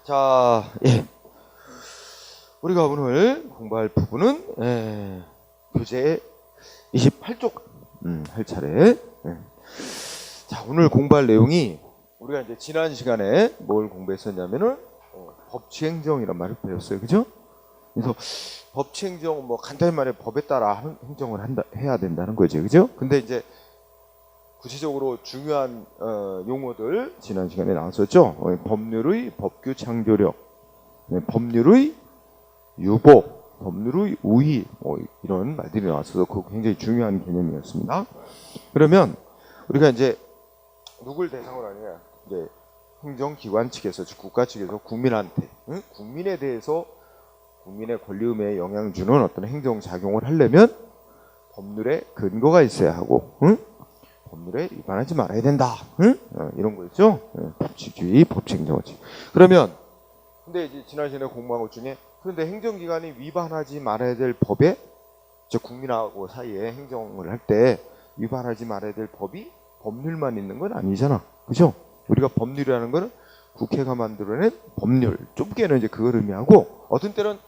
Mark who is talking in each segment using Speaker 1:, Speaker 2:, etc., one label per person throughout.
Speaker 1: 자, 예. 우리가 오늘 공부할 부분은 교재 28쪽 할 차례. 자, 오늘 공부할 내용이 우리가 이제 지난 시간에 뭘 공부했었냐면은 법치행정이란 말을 배웠어요, 그죠? 그래서 법치행정 뭐 간단히 말해 법에 따라 행정을 해야 된다는 거죠, 그죠? 근데 이제 구체적으로 중요한 용어들 지난 시간에 나왔었죠. 법률의 법규 창조력, 법률의 유보, 법률의 우위, 이런 말들이 나왔어서 그거 굉장히 중요한 개념이었습니다. 그러면 우리가 이제 누굴 대상으로 하느냐? 이제 행정기관 측에서, 즉 국가 측에서 국민한테, 국민에 대해서 국민의 권리의무에 영향을 주는 어떤 행정작용을 하려면 법률에 근거가 있어야 하고, 법률에 위반하지 말아야 된다. 이런 거였죠. 법치주의, 법치행정원칙. 그러면 근데 이제 지난 시간에 공부한 것 중에 그런데 행정기관이 위반하지 말아야 될 법에, 즉 국민하고 사이에 행정을 할 때 위반하지 말아야 될 법이 법률만 있는 건 아니잖아. 그죠? 우리가 법률이라는 거는 국회가 만들어낸 법률, 좁게는 이제 그걸 의미하고, 어떤 때는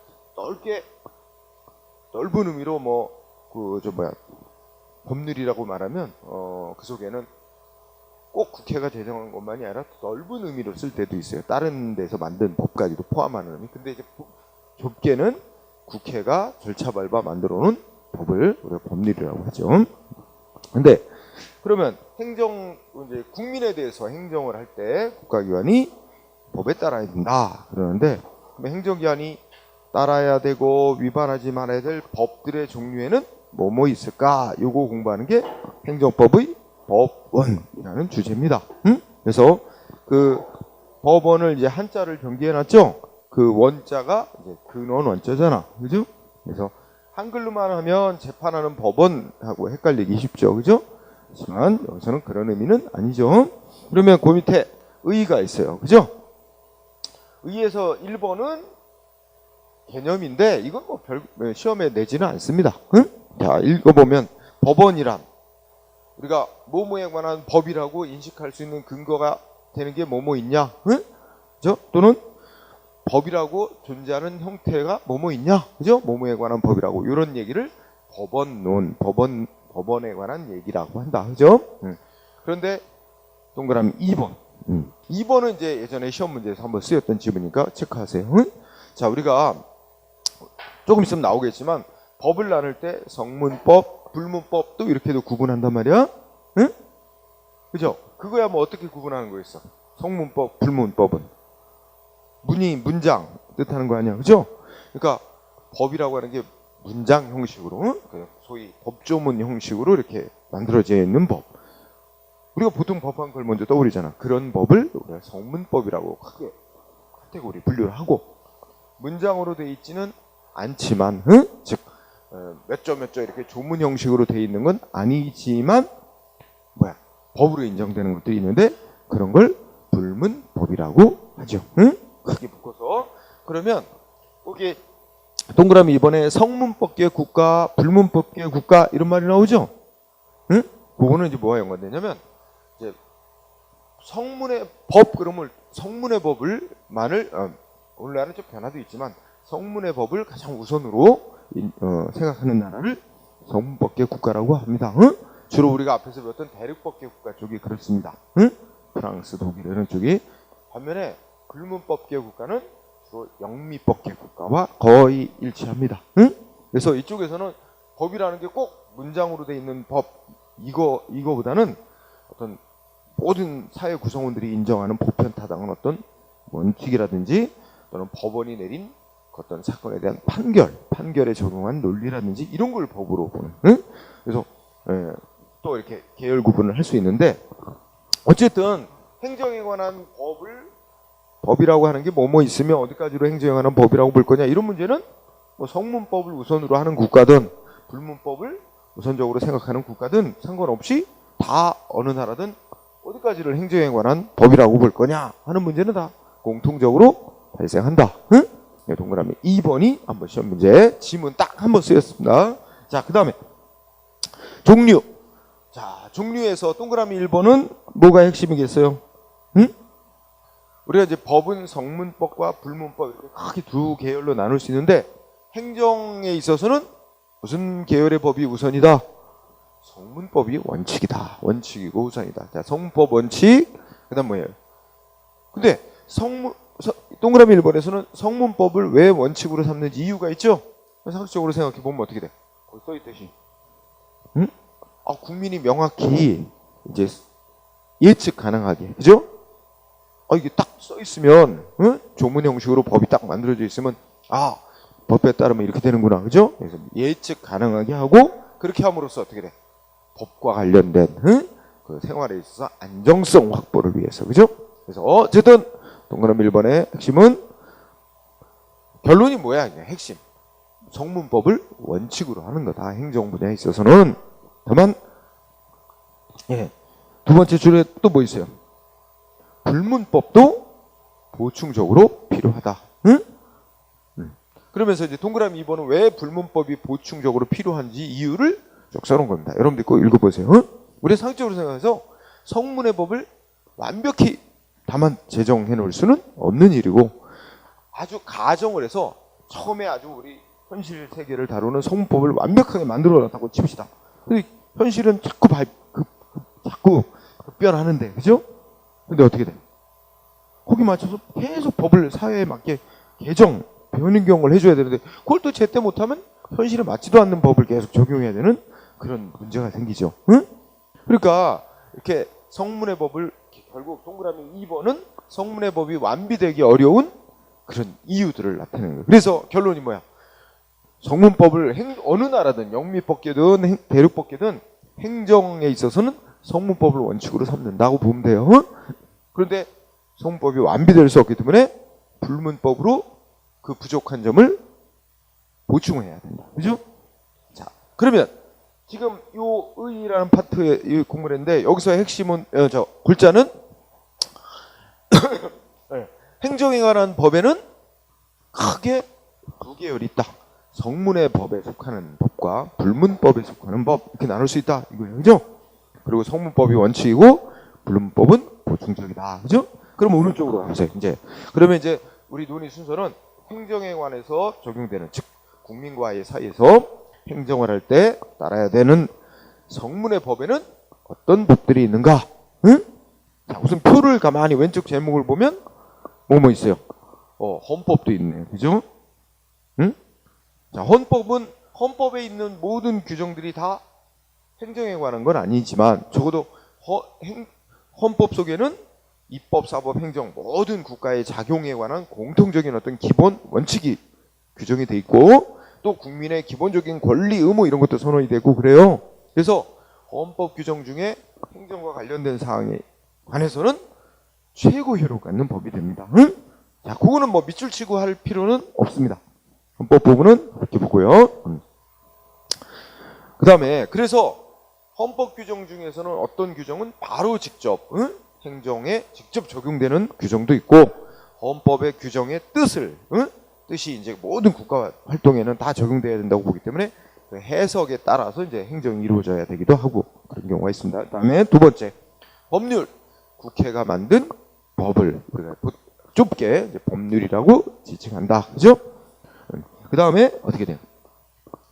Speaker 1: 넓은 의미로 법률이라고 말하면 그 속에는 꼭 국회가 제정한 것만이 아니라 넓은 의미로 쓸 때도 있어요. 다른 데서 만든 법까지도 포함하는 의미. 근데 이제 좁게는 국회가 절차 밟아 만들어 놓은 법을 우리가 법률이라고 하죠. 근데 그러면 이제 국민에 대해서 행정을 할 때 국가기관이 법에 따라야 된다 그러는데, 그럼 행정기관이 따라야 되고 위반하지 말아야 될 법들의 종류에는 뭐 있을까? 요거 공부하는 게 행정법의 법원이라는 주제입니다. 그래서 그 법원을 이제 한자를 변기해 놨죠. 그 원자가 이제 근원 원자잖아, 그죠? 그래서 한글로만 하면 재판하는 법원하고 헷갈리기 쉽죠, 그죠? 하지만 여기서는 그런 의미는 아니죠. 그러면 그 밑에 의가 있어요, 그죠? 의에서 1번은 개념인데 이건 뭐 시험에 내지는 않습니다. 자, 읽어보면 법원이란 우리가 뭐뭐에 관한 법이라고 인식할 수 있는 근거가 되는 게 뭐뭐 있냐? 그죠? 또는 법이라고 존재하는 형태가 뭐뭐 있냐? 그죠? 뭐뭐에 관한 법이라고, 이런 얘기를 법원론, 법원에 관한 얘기라고 한다. 그죠? 그런데 동그라미 2번. 2번은 이제 예전에 시험 문제에서 한번 쓰였던 지문이니까 체크하세요. 자, 우리가 조금 있으면 나오겠지만 법을 나눌 때 성문법, 불문법도 이렇게도 구분한단 말이야. 응? 그죠? 그거야 뭐 어떻게 구분하는 거였어? 성문법, 불문법은 문장 뜻하는 거 아니야, 그죠? 그러니까 법이라고 하는 게 문장 형식으로, 소위 법조문 형식으로 이렇게 만들어져 있는 법. 우리가 보통 법한 걸 먼저 떠올리잖아. 그런 법을 우리가 성문법이라고 크게 카테고리 분류를 하고, 문장으로 돼 있지는 않지만, 즉 몇 조 이렇게 조문 형식으로 돼 있는 건 아니지만 법으로 인정되는 것들이 있는데 그런 걸 불문법이라고 하죠. 크게 묶어서. 그러면 거기 동그라미 이번에 성문법계 국가, 불문법계 국가 이런 말이 나오죠. 그거는 이제 뭐가 연관되냐면, 이제 성문의 법, 그러면 성문의 법을 오늘날은 좀 변화도 있지만 성문의 법을 가장 우선으로 생각하는 나라를 성문법계 국가라고 합니다. 주로 우리가 앞에서 배웠던 대륙법계 국가 쪽이 그렇습니다. 프랑스, 독일 이런 쪽이. 반면에 불문법계 국가는 주로 영미법계 국가와 거의 일치합니다. 그래서 이쪽에서는 법이라는 게 꼭 문장으로 돼 있는 법, 이거보다는 어떤 모든 사회 구성원들이 인정하는 보편타당한 어떤 원칙이라든지 또는 법원이 내린 어떤 사건에 대한 판결에 적용한 논리라든지 이런 걸 법으로 보는. 그래서 또 이렇게 계열 구분을 할 수 있는데, 어쨌든 행정에 관한 법이라고 하는 게 뭐뭐 있으면 어디까지로 행정에 관한 법이라고 볼 거냐, 이런 문제는 뭐 성문법을 우선으로 하는 국가든 불문법을 우선적으로 생각하는 국가든 상관없이 다 어느 나라든 어디까지를 행정에 관한 법이라고 볼 거냐 하는 문제는 다 공통적으로 발생한다. 동그라미 2번이 한번 시험 문제 지문 딱 한번 쓰였습니다. 자, 그 다음에 종류. 자, 종류에서 동그라미 1번은 뭐가 핵심이겠어요? 우리가 이제 법은 성문법과 불문법 이렇게 크게 두 계열로 나눌 수 있는데 행정에 있어서는 무슨 계열의 법이 우선이다? 성문법이 원칙이다. 원칙이고 우선이다. 자, 성문법 원칙. 그다음 뭐예요? 근데 동그라미 1번에서는 성문법을 왜 원칙으로 삼는지 이유가 있죠? 상식적으로 생각해 보면 어떻게 돼? 거기 써 있듯이. 응? 국민이 명확히 이제 예측 가능하게, 그죠? 이게 딱 써 있으면, 응? 조문 형식으로 법이 딱 만들어져 있으면, 법에 따르면 이렇게 되는구나, 그죠? 그래서 예측 가능하게 하고, 그렇게 함으로써 어떻게 돼? 법과 관련된, 응? 그 생활에 있어서 안정성 확보를 위해서, 그죠? 그래서 어쨌든 동그라미 1번의 핵심은 결론이 뭐야? 이게 핵심. 성문법을 원칙으로 하는 거다. 행정 분야에 있어서는. 다만 두 번째 줄에 또 뭐 있어요? 불문법도 보충적으로 필요하다. 응? 그러면서 이제 동그라미 2번은 왜 불문법이 보충적으로 필요한지 이유를 쭉 써놓은 겁니다. 여러분들 꼭 읽어보세요. 응? 우리 상식적으로 생각해서 성문의 법을 완벽히 다만 제정해 놓을 수는 없는 일이고 아주 가정을 해서 처음에 아주 우리 현실 세계를 다루는 성문법을 완벽하게 만들어 놨다고 칩시다. 근데 현실은 자꾸 급변하는데, 그죠? 근데 어떻게 돼? 거기 맞춰서 계속 법을 사회에 맞게 개정, 변경을 해줘야 되는데 그걸 또 제때 못하면 현실에 맞지도 않는 법을 계속 적용해야 되는 그런 문제가 생기죠. 응? 그러니까 이렇게 성문의 법을 결국 동그라미 2번은 성문의 법이 완비되기 어려운 그런 이유들을 나타내는 거예요. 그래서 결론이 뭐야? 성문법을 어느 나라든 영미법계든 대륙법계든 행정에 있어서는 성문법을 원칙으로 삼는다고 보면 돼요. 그런데 성문법이 완비될 수 없기 때문에 불문법으로 그 부족한 점을 보충해야 된다. 그죠? 자, 그러면 지금 요 의라는 파트에 공부를 했는데 여기서 핵심은 글자는 행정에 관한 법에는 크게 두 계열이 있다. 성문의 법에 속하는 법과 불문법에 속하는 법 이렇게 나눌 수 있다 이거예요. 그죠? 그리고 성문법이 원칙이고 불문법은 보충적이다. 그죠? 그럼 오른쪽으로 가세요. 그러면 이제 우리 논의 순서는 행정에 관해서 적용되는 즉 국민과의 사이에서 행정을 할 때 따라야 되는 성문의 법에는 어떤 법들이 있는가? 응? 자, 우선 표를 가만히 왼쪽 제목을 보면 뭐 있어요? 헌법도 있네. 그죠? 응? 자, 헌법에 있는 모든 규정들이 다 행정에 관한 건 아니지만 적어도 헌법 속에는 입법, 사법, 행정 모든 국가의 작용에 관한 공통적인 어떤 기본 원칙이 규정이 돼 있고 또 국민의 기본적인 권리, 의무 이런 것도 선언이 되고 그래요. 그래서 헌법 규정 중에 행정과 관련된 사항에 관해서는 최고 효력 갖는 법이 됩니다. 응? 자, 그거는 뭐 밑줄 치고 할 필요는 없습니다. 헌법 부분은 이렇게 보고요. 그 다음에 그래서 헌법 규정 중에서는 어떤 규정은 바로 직접 행정에 직접 적용되는 규정도 있고 헌법의 규정의 뜻이 이제 모든 국가 활동에는 다 적용돼야 된다고 보기 때문에 그 해석에 따라서 이제 행정이 이루어져야 되기도 하고 그런 경우가 있습니다. 그 다음에 두 번째 법률 국회가 만든 법을 우리가 좁게 이제 법률이라고 지칭한다. 그죠? 그 다음에 어떻게 돼요?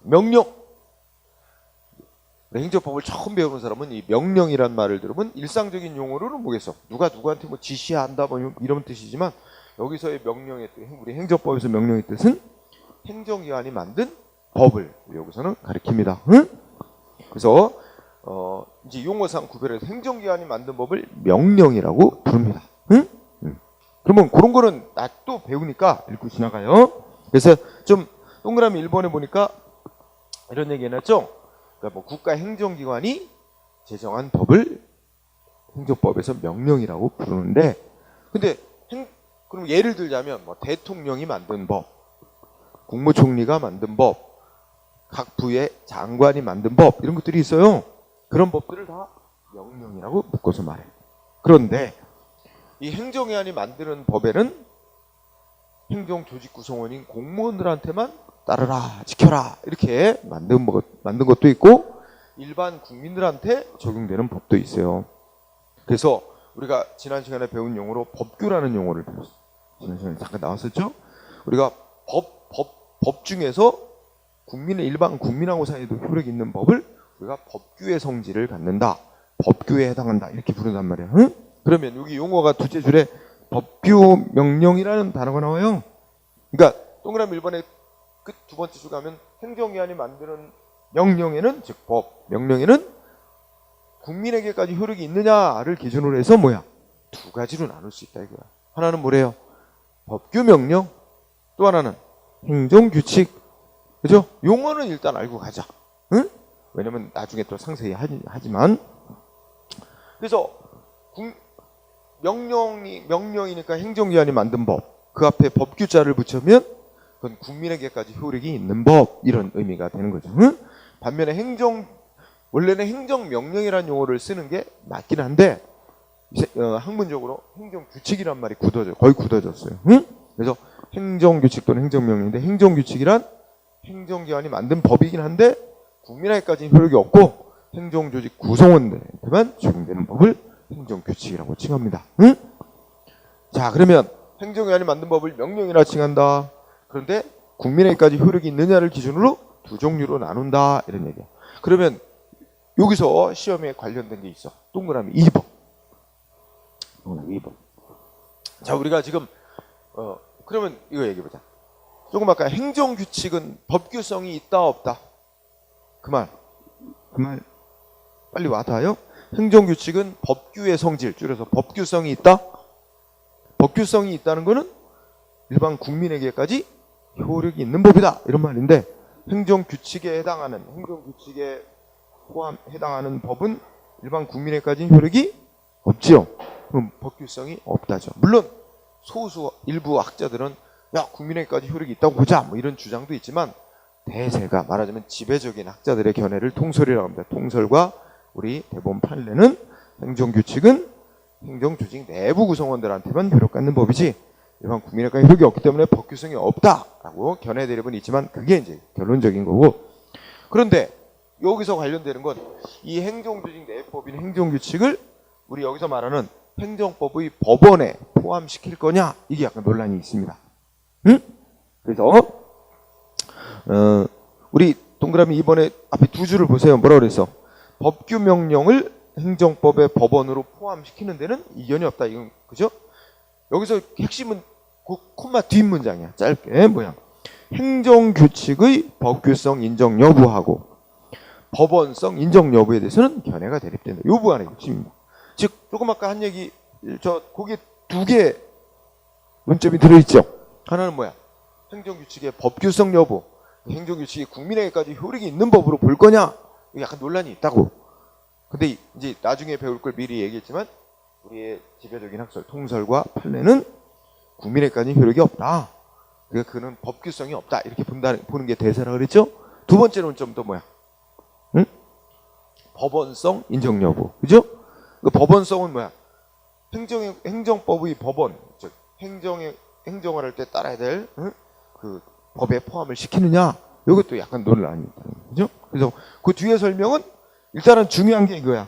Speaker 1: 명령. 행정법을 처음 배우는 사람은 이 명령이란 말을 들으면 일상적인 용어로는 뭐겠어? 누가 누구한테 뭐 지시한다 뭐 이런 뜻이지만 여기서의 명령의 뜻, 우리 행정법에서 명령의 뜻은 행정기관이 만든 법을 여기서는 가리킵니다. 응? 그래서 이제 용어상 구별해서 행정기관이 만든 법을 명령이라고 부릅니다. 응? 그러면 그런 거는 또 배우니까 읽고 지나가요. 그래서 좀 동그라미 1번에 보니까 이런 얘기 해놨죠. 그러니까 뭐 국가 행정기관이 제정한 법을 행정법에서 명령이라고 부르는데, 근데 그럼 예를 들자면 뭐 대통령이 만든 법, 국무총리가 만든 법, 각 부의 장관이 만든 법 이런 것들이 있어요. 그런 법들을 다 명령이라고 묶어서 말해. 그런데 이 행정기관이 만드는 법에는 행정 조직 구성원인 공무원들한테만 따르라, 지켜라 이렇게 만든 것도 있고 일반 국민들한테 적용되는 법도 있어요. 그래서 우리가 지난 시간에 배운 용어로 법규라는 용어를 배웠어요. 지난 시간에 잠깐 나왔었죠? 우리가 법 중에서 일반 국민하고 사이에도 효력이 있는 법을 우리가 법규의 성질을 갖는다. 법규에 해당한다. 이렇게 부른단 말이야. 응? 그러면 여기 용어가 두째 줄에 법규 명령이라는 단어가 나와요. 그러니까 동그라미 1번에 끝 두 번째 줄 가면 행정기관이 만드는 명령에는 즉 법, 명령에는 국민에게까지 효력이 있느냐를 기준으로 해서 뭐야? 두 가지로 나눌 수 있다 이거야. 하나는 뭐래요? 법규 명령, 또 하나는 행정규칙. 그죠? 용어는 일단 알고 가자. 응? 왜냐면 나중에 또 상세히 하지만. 그래서 명령이니까 행정기관이 만든 법, 그 앞에 법규자를 붙이면 그건 국민에게까지 효력이 있는 법, 이런 의미가 되는 거죠. 응? 반면에 원래는 행정명령이라는 용어를 쓰는 게 맞긴 한데 학문적으로 행정규칙이란 말이 거의 굳어졌어요. 응? 그래서 행정규칙 또는 행정명령인데, 행정규칙이란 행정기관이 만든 법이긴 한데 국민에게까지는 효력이 없고 행정조직 구성원들한테만 적용되는 법을 행정규칙이라고 칭합니다. 응? 자, 그러면 행정기관이 만든 법을 명령이라 칭한다. 그런데 국민에게까지 효력이 있느냐를 기준으로 두 종류로 나눈다, 이런 얘기야. 그러면 여기서 시험에 관련된 게 있어. 동그라미 2번. 2번. 자, 우리가 지금 그러면 이거 얘기해보자. 조금 아까 행정규칙은 법규성이 있다 없다? 그 말 빨리 와닿아요? 행정규칙은 법규의 성질, 줄여서 법규성이 있다? 법규성이 있다는 거는 일반 국민에게까지 효력이 있는 법이다, 이런 말인데, 행정규칙에 해당하는 법은 일반 국민에게까지 효력이 없지요. 그럼 법규성이 없다죠. 물론 소수 일부 학자들은 야, 국민에게까지 효력이 있다고 보자, 뭐 이런 주장도 있지만, 대세가 말하자면 지배적인 학자들의 견해를 통설이라고 합니다. 통설과 우리 대법원 판례는 행정규칙은 행정조직 내부 구성원들한테만 효력 갖는 법이지 일반 국민에게까지 효력이 없기 때문에 법규성이 없다라고 견해 대립은 있지만, 그게 이제 결론적인 거고. 그런데 여기서 관련되는 건 이 행정조직 내법인 행정규칙을 우리 여기서 말하는 행정법의 법원에 포함시킬 거냐, 이게 약간 논란이 있습니다. 응? 그래서 우리 동그라미 2번에 앞에 두 줄을 보세요. 뭐라고 그랬어? 법규 명령을 행정법의 법원으로 포함시키는 데는 이견이 없다. 이건 그죠? 여기서 핵심은 그 콤마 뒷문장이야. 짧게 뭐야? 행정규칙의 법규성 인정 여부하고 법원성 인정 여부에 대해서는 견해가 대립된다. 요 부분의 핵심입니다. 즉 조금 아까 한 얘기, 거기에 두 개 문점이 들어있죠. 하나는 뭐야? 행정규칙의 법규성 여부. 행정규칙이 국민에게까지 효력이 있는 법으로 볼 거냐? 약간 논란이 있다고. 근데 이제 나중에 배울 걸 미리 얘기했지만 우리의 지배적인 학설, 통설과 판례는 국민에게까지 효력이 없다. 그러니까 그는 법규성이 없다. 이렇게 보는 게 대세라 그랬죠? 두 번째 논점도 뭐야? 응? 법원성 인정 여부. 그죠? 그 법원성은 뭐야? 행정법의 법원, 즉 행정을 할 때 따라야 될 그 법에 포함을 시키느냐, 이것도 약간 논란이 있다는 거죠. 그래서 그 뒤에 설명은 일단은 중요한 게 이거야.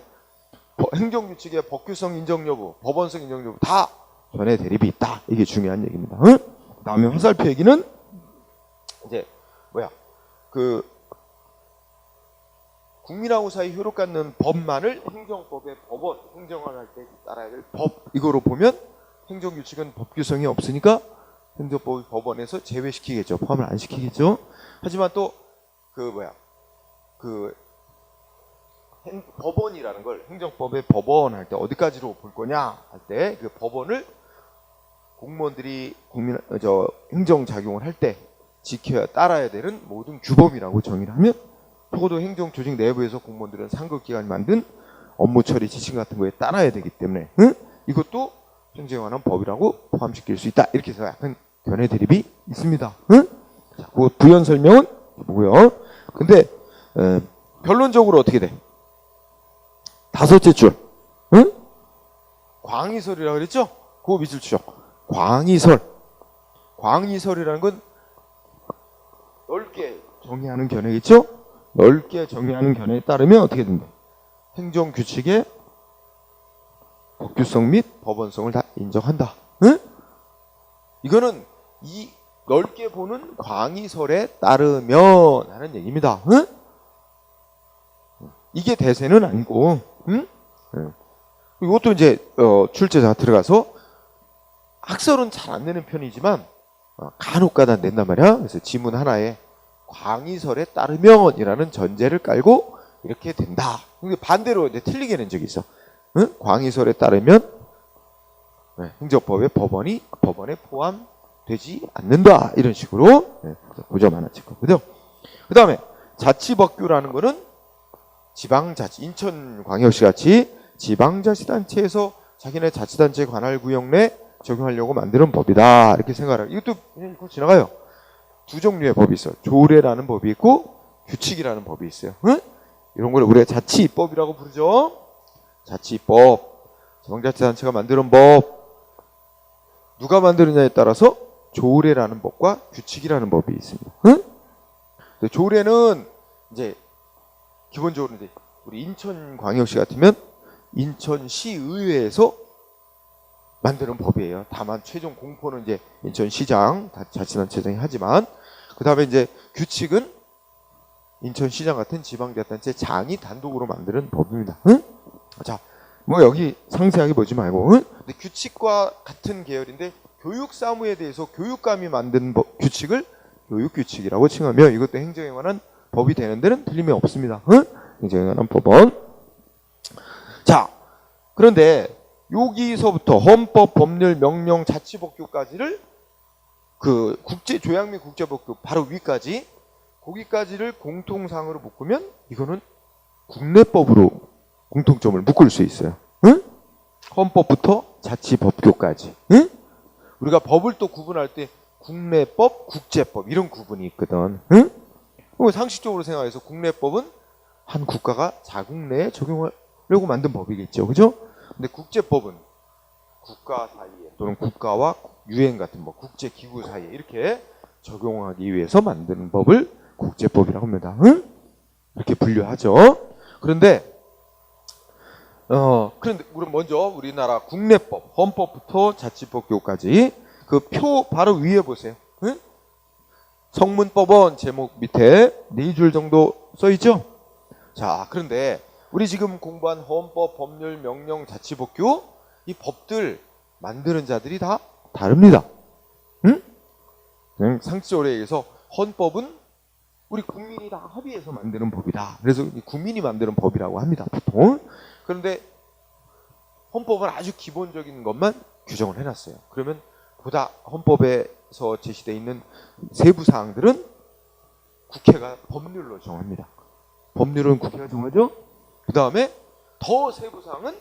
Speaker 1: 행정규칙의 법규성 인정 여부, 법원성 인정 여부 다 견해 대립이 있다. 이게 중요한 얘기입니다. 응? 그다음에 화살표 얘기는 이제 뭐야? 그 국민하고 사이 효력 갖는 법만을 행정법의 법원, 행정을 할 때 따라야 될 법, 이거로 보면 행정규칙은 법규성이 없으니까 행정법의 법원에서 제외시키겠죠. 포함을 안 시키겠죠. 하지만 또 법원이라는 걸 행정법의 법원 할 때 어디까지로 볼 거냐 할 때 그 법원을 공무원들이 행정 작용을 할 때 지켜야 따라야 되는 모든 규범이라고 정의를 하면, 적어도 행정조직 내부에서 공무원들은 상급기관이 만든 업무 처리 지침 같은 거에 따라야 되기 때문에 이것도 행정에 관한 법이라고 포함시킬 수 있다. 이렇게 해서 약간 견해 대립이 있습니다. 자, 그 부연 설명은 뭐고요? 근데 결론적으로 어떻게 돼? 다섯째 줄, 광의설이라고 그랬죠? 그거 밑줄 치죠. 광의설이라는 건 넓게 정의하는 견해겠죠? 넓게 정의하는 견해에 따르면 어떻게 된다? 행정규칙의 법규성 및 법원성을 다 인정한다. 응? 이거는 이 넓게 보는 광의설에 따르면 하는 얘기입니다. 응? 이게 대세는 아니고, 응? 이것도 이제 출제자가 들어가서 학설은 잘 안 내는 편이지만 간혹가다 낸단 말이야. 그래서 지문 하나에 광의설에 따르면이라는 전제를 깔고 이렇게 된다. 근데 반대로 이제 틀리게 낸 적이 있어. 응? 광의설에 따르면 행정법의 법원에 포함되지 않는다. 이런 식으로 고점 하나 찍고, 그죠? 그 다음에 자치법규라는 거는 지방자치, 인천광역시 같이 지방자치단체에서 자기네 자치단체 관할 구역 내 적용하려고 만드는 법이다. 이렇게 생각하라. 이것도 그냥 읽고 지나가요. 두 종류의 법이 있어요. 조례라는 법이 있고 규칙이라는 법이 있어요. 응? 이런 걸 우리가 자치법이라고 부르죠. 자치법, 지방자치단체가 만드는 법. 누가 만드느냐에 따라서 조례라는 법과 규칙이라는 법이 있습니다. 응? 조례는 이제 기본적으로 이제 우리 인천광역시 같으면 인천시의회에서 만드는 법이에요. 다만 최종 공포는 이제 인천시장, 자치단체장이 하지만, 그 다음에 이제 규칙은 인천시장 같은 지방자치단체장이 단독으로 만드는 법입니다. 응? 자, 뭐 여기 상세하게 보지 말고, 응? 근데 규칙과 같은 계열인데 교육사무에 대해서 교육감이 만든 규칙을 교육규칙이라고 칭하며 이것도 행정에 관한 법이 되는 데는 틀림이 없습니다. 응? 행정에 관한 법원. 자, 그런데 여기서부터 헌법, 법률, 명령, 자치법규까지를 그 조약 및 국제법규 바로 위까지, 거기까지를 공통상으로 묶으면 이거는 국내법으로 공통점을 묶을 수 있어요. 응? 헌법부터 자치법규까지. 응? 우리가 법을 또 구분할 때 국내법, 국제법 이런 구분이 있거든. 응? 상식적으로 생각해서 국내법은 한 국가가 자국 내에 적용하려고 만든 법이겠죠. 그죠? 근데 국제법은 국가 사이에 또는 국가와 유엔 같은 뭐 국제기구 사이에 이렇게 적용하기 위해서 만드는 법을 국제법이라고 합니다. 응? 이렇게 분류하죠. 그런데 그럼 먼저 우리나라 국내법, 헌법부터 자치법규까지 그 표 바로 위에 보세요. 응? 성문법원 제목 밑에 4줄 정도 써 있죠? 자, 그런데 우리 지금 공부한 헌법, 법률, 명령, 자치법규 이 법들 만드는 자들이 다 다릅니다. 응? 그냥 상식적으로 얘기해서 헌법은 우리 국민이 다 합의해서 만드는 법이다. 그래서 국민이 만드는 법이라고 합니다, 보통. 그런데 헌법은 아주 기본적인 것만 규정을 해놨어요. 그러면 보다 헌법에서 제시되어 있는 세부 사항들은 국회가 법률로 정합니다. 법률은 국회가 정하죠. 그 다음에 더 세부 사항은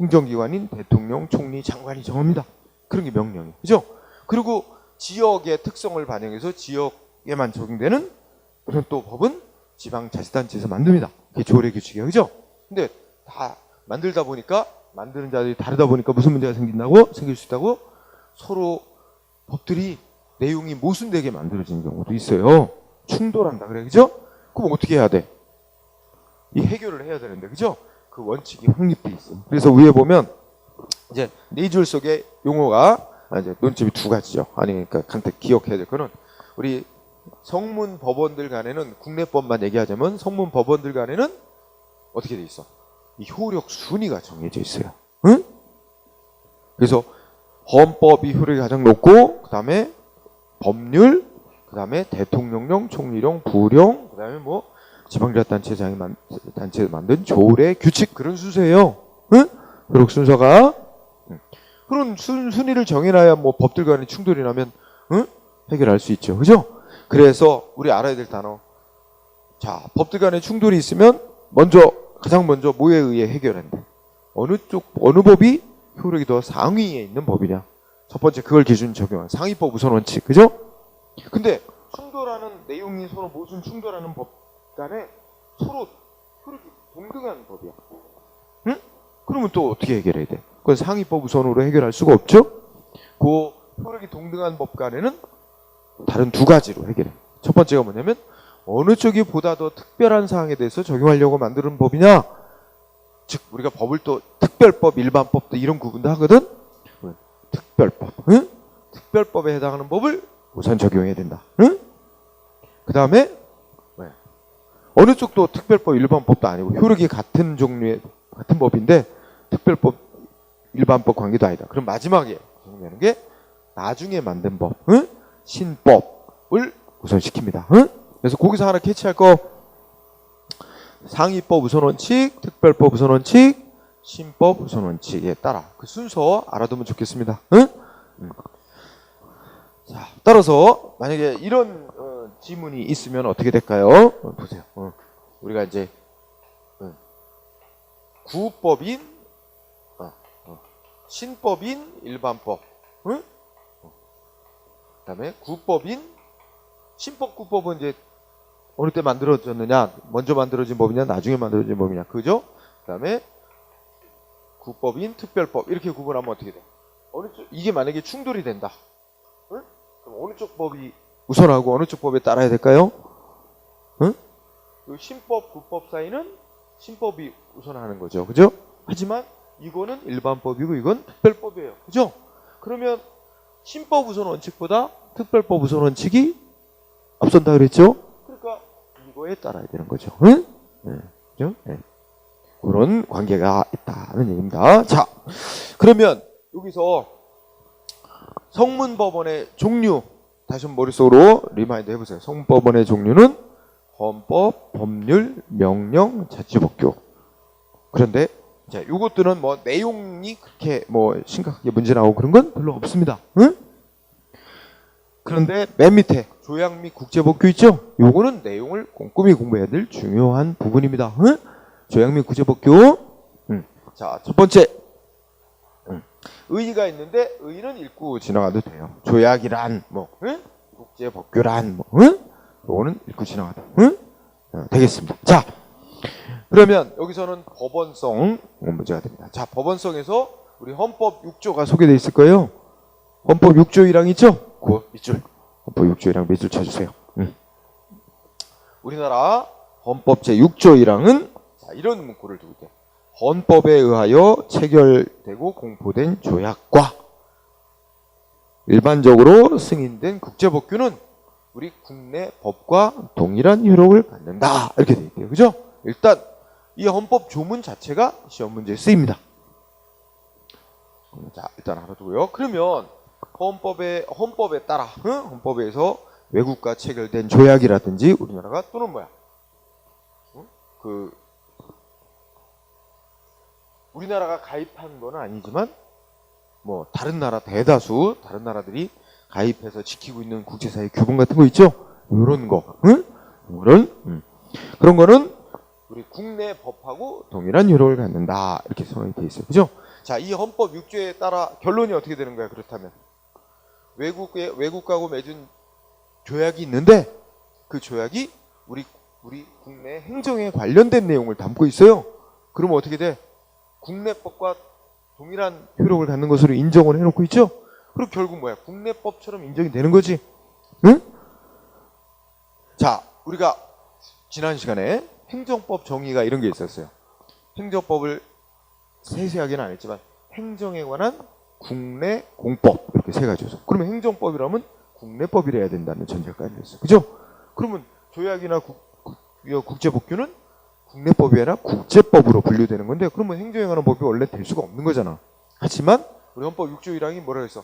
Speaker 1: 행정기관인 대통령, 총리, 장관이 정합니다. 그런 게 명령이에요. 그죠? 그리고 지역의 특성을 반영해서 지역에만 적용되는 그런 또 법은 지방자치단체에서 만듭니다. 그게 조례 규칙이에요. 그죠? 근데 다 만들다 보니까 만드는 자들이 다르다 보니까 무슨 문제가 생길 수 있다고? 서로 법들이 내용이 모순되게 만들어지는 경우도 있어요. 충돌한다 그래. 그죠? 그럼 어떻게 해야 돼? 이 해결을 해야 되는데. 그죠? 그 원칙이 확립돼 있어요. 그래서 위에 보면 이제 4줄 속에 용어가 이제 논점이 2가지죠. 아니 그러니까 간단히 기억해야 될 거는 우리 성문 법원들 간에는 국내법만 얘기하자면 성문 법원들 간에는 어떻게 돼 있어? 이 효력 순위가 정해져 있어요. 응? 그래서 헌법이 효력이 가장 높고 그 다음에 법률, 그 다음에 대통령령, 총리령, 부령, 그 다음에 뭐 지방자치단체장이 단체 만든 조례, 규칙 그런 순서예요. 응? 효력 순서가. 그런 순위를 정해놔야 뭐 법들 간에 충돌이 나면 응? 해결할 수 있죠. 그죠? 그래서 우리 알아야 될 단어. 자, 법들 간에 충돌이 있으면 가장 먼저 뭐에 의해 해결한대? 어느 법이 효력이 더 상위에 있는 법이냐? 첫 번째 그걸 기준 적용한 상위법 우선 원칙. 그죠? 근데 충돌하는 내용이 서로 무슨 충돌하는 법 간에 서로 효력이 동등한 법이야. 응? 그러면 또 어떻게 해결해야 돼? 그건 상위법 우선으로 해결할 수가 없죠? 그 효력이 동등한 법 간에는 다른 2가지로 해결해. 첫 번째가 뭐냐면 어느 쪽이 보다 더 특별한 사항에 대해서 적용하려고 만드는 법이냐? 즉 우리가 법을 또 특별법, 일반법도 이런 구분도 하거든. 특별법, 응? 특별법에 해당하는 법을 우선 적용해야 된다. 응? 그 다음에 어느 쪽도 특별법, 일반법도 아니고 효력이 같은 종류의 같은 법인데 특별법, 일반법 관계도 아니다. 그럼 마지막에 정리하는 게 나중에 만든 법, 응? 신법을 우선 시킵니다. 응? 그래서 거기서 하나 캐치할 거 상위법 우선원칙, 특별법 우선원칙, 신법 우선원칙에 따라 그 순서 알아두면 좋겠습니다. 응? 자, 따라서 만약에 이런 지문이 있으면 어떻게 될까요? 보세요. 우리가 이제 구법인 신법인 일반법, 응? 그다음에 구법인 신법 구법은 이제 어느 때 만들어졌느냐, 먼저 만들어진 법이냐, 나중에 만들어진 법이냐, 그죠? 그다음에 구법인 특별법 이렇게 구분하면 어떻게 돼? 어느 쪽 이게 만약에 충돌이 된다. 응? 그럼 어느 쪽 법이 우선하고 어느 쪽 법에 따라야 될까요? 응? 신법, 구법 사이는 신법이 우선하는 거죠. 그죠? 하지만 이거는 일반법이고 이건 특별법이에요. 그죠? 그러면 신법 우선 원칙보다 특별법 우선 원칙이 앞선다 그랬죠? 그러니까 이거에 따라야 되는 거죠. 응? 네. 그죠? 네. 그런 관계가 있다는 얘기입니다. 자, 그러면 여기서 성문법원의 종류 다시 한번 머릿속으로 리마인드 해보세요. 성문법원의 종류는 헌법, 법률, 명령, 자치법규. 그런데 자, 요것들은 뭐 내용이 그렇게 뭐 심각하게 문제 나오고 그런 건 별로 없습니다. 응? 그런데 맨 밑에 조약 및 국제법규 있죠? 요거는 내용을 꼼꼼히 공부해야 될 중요한 부분입니다. 응? 조약 및 국제법규. 자, 첫 번째 의의가 있는데 의의는 읽고 지나가도 돼요. 조약이란 뭐 응? 국제법규란 뭐 응? 요거는 읽고 지나가도 응? 되겠습니다. 자, 그러면 여기서는 법원성 문제가 됩니다. 자, 법원성에서 우리 헌법 6조가 소개되어 있을 거예요. 헌법 6조 1항 있죠? 그 밑줄. 헌법 6조 1항 밑줄 쳐주세요. 우리나라 헌법 제6조 1항은 자, 이런 문구를 두고 있대요. 헌법에 의하여 체결되고 공포된 조약과 일반적으로 승인된 국제법규는 우리 국내 법과 동일한 효력을 갖는다. 이렇게 되어 있대요. 그죠? 일단 이 헌법 조문 자체가 시험 문제에 쓰입니다. 자, 일단 알아두고요. 그러면 헌법에 따라 헌법에서 외국과 체결된 조약이라든지 우리나라가 또는 뭐야? 우리나라가 가입한 건 아니지만 뭐 다른 나라 대다수 다른 나라들이 가입해서 지키고 있는 국제사회 규범 같은 거 있죠? 이런 거, 그런 거는 우리 국내 법하고 동일한 효력을 갖는다 이렇게 선언이 되어 있어요. 그죠? 자, 이 헌법 6조에 따라 결론이 어떻게 되는 거야? 그렇다면 외국하고 맺은 조약이 있는데 그 조약이 우리 국내 행정에 관련된 내용을 담고 있어요. 그러면 어떻게 돼? 국내법과 동일한 효력을 갖는 것으로 인정을 해놓고 있죠? 그리고 결국 뭐야? 국내법처럼 인정이 되는 거지. 응? 자, 우리가 지난 시간에 행정법 정의가 이런 게 있었어요. 행정법을 세세하게는 안 했지만 행정에 관한 국내 공법 이렇게 세 가지였어. 그러면 행정법이라면 국내법이라 해야 된다는 전제까지 있어. 그죠? 그러면 조약이나 국제법규는 국내법이 아니라 국제법으로 분류되는 건데 그러면 행정에 관한 법이 원래 될 수가 없는 거잖아. 하지만 우리 헌법 6조 1항이 뭐라 했어?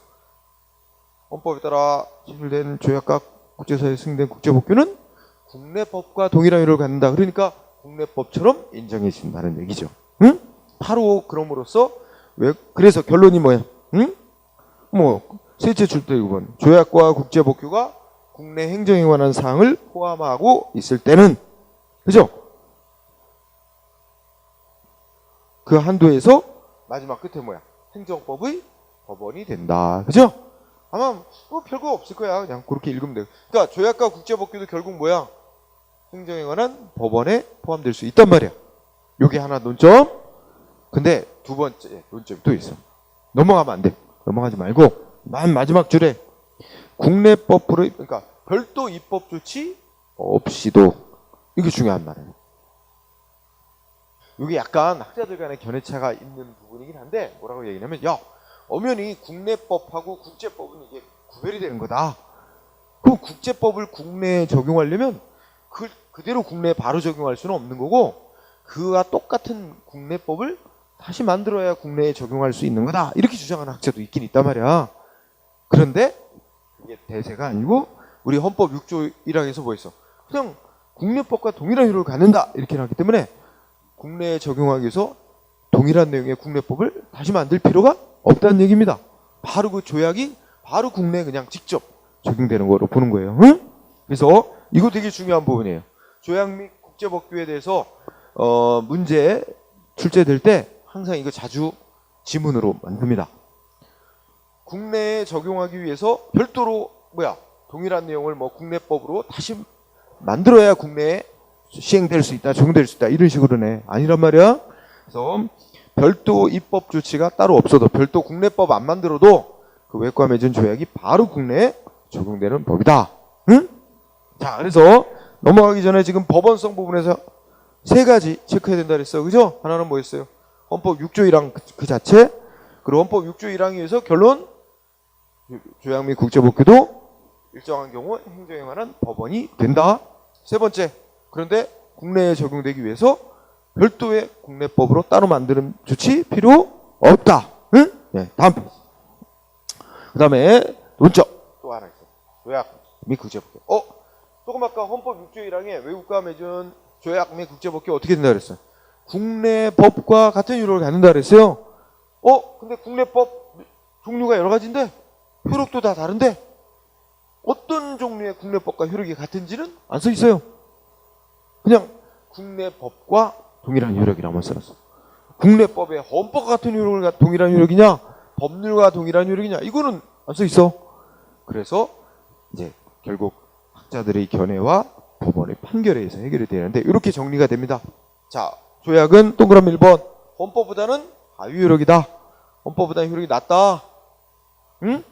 Speaker 1: 헌법에 따라 체결된 조약과 국제사회에 승인된 국제법규는 국내법과 동일한 효력을 갖는다. 그러니까 국내법처럼 인정해 준다는 얘기죠. 응? 바로 그럼으로써 그래서 결론이 뭐야? 응? 뭐 셋째 줄대 6번 조약과 국제법규가 국내 행정에 관한 사항을 포함하고 있을 때는 그죠? 그 한도에서 마지막 끝에 뭐야? 행정법의 법원이 된다. 그죠? 아마 뭐 별거 없을 거야. 그냥 그렇게 읽으면 돼요. 그러니까 조약과 국제법규도 결국 뭐야? 행정에 관한 법원에 포함될 수 있단 말이야. 요게 하나 논점. 근데 두 번째 논점이 또 있어. 넘어가면 안 돼. 넘어가지 말고 마지막 줄에 국내법으로 그러니까 별도 입법 조치 없이도 이게 중요한 말이에요. 이게 약간 학자들 간의 견해차가 있는 부분이긴 한데 뭐라고 얘기냐면 야 엄연히 국내법하고 국제법은 이게 구별이 되는 거다. 그럼 국제법을 국내에 적용하려면 그대로 국내에 바로 적용할 수는 없는 거고 그와 똑같은 국내법을 다시 만들어야 국내에 적용할 수 있는 거다. 이렇게 주장하는 학자도 있긴 있단 말이야. 그런데 이게 대세가 아니고 우리 헌법 6조 1항에서 뭐 있어? 그냥 국내법과 동일한 효력을 갖는다. 이렇게 나왔기 때문에 국내에 적용하기 위해서 동일한 내용의 국내법을 다시 만들 필요가 없다는 얘기입니다. 바로 그 조약이 바로 국내에 그냥 직접 적용되는 거로 보는 거예요. 응? 그래서 이거 되게 중요한 부분이에요. 조약 및 국제법규에 대해서 문제 출제될 때 항상 이거 자주 지문으로 만듭니다. 국내에 적용하기 위해서 별도로 동일한 내용을 뭐 국내법으로 다시 만들어야 국내에 시행될 수 있다, 적용될 수 있다 이런 식으로네. 아니란 말이야. 그래서 별도 입법 조치가 따로 없어도 별도 국내법 안 만들어도 그 외과 맺은 조약이 바로 국내에 적용되는 법이다. 응? 자, 그래서 넘어가기 전에 지금 법원성 부분에서 세 가지 체크해야 된다 그랬어. 그죠? 하나는 뭐였어요? 헌법 6조 1항 그 자체. 그리고 헌법 6조 1항에 의해서 결론 조약 및 국제법규도 일정한 경우 행정에 관한 법원이 된다. 세 번째, 그런데 국내에 적용되기 위해서 별도의 국내법으로 따로 만드는 조치 필요 없다. 응? 네, 다음 페이지. 그 다음에 논적 또 하나 있어. 조약 및 국제법규. 조금 아까 헌법 6조 1항에 외국과 맺은 조약 및 국제법규 어떻게 된다 그랬어요? 국내 법과 같은 효력을 갖는다 그랬어요. 근데 국내법 종류가 여러 가지인데 효력도 다 다른데 어떤 종류의 국내법과 효력이 같은지는 안 써 있어요. 그냥 국내법과 동일한 효력이라고만 써놨어. 국내법에 헌법과 같은 효력을 동일한 효력이냐, 법률과 동일한 효력이냐 이거는 안 써 있어. 그래서 이제 결국 학자들의 견해와 법원의 판결에 의해서 해결이 되는데 이렇게 정리가 됩니다. 자, 조약은 동그라미 1번 헌법보다는 하위 효력이다. 헌법보다는 효력이 낮다. 응?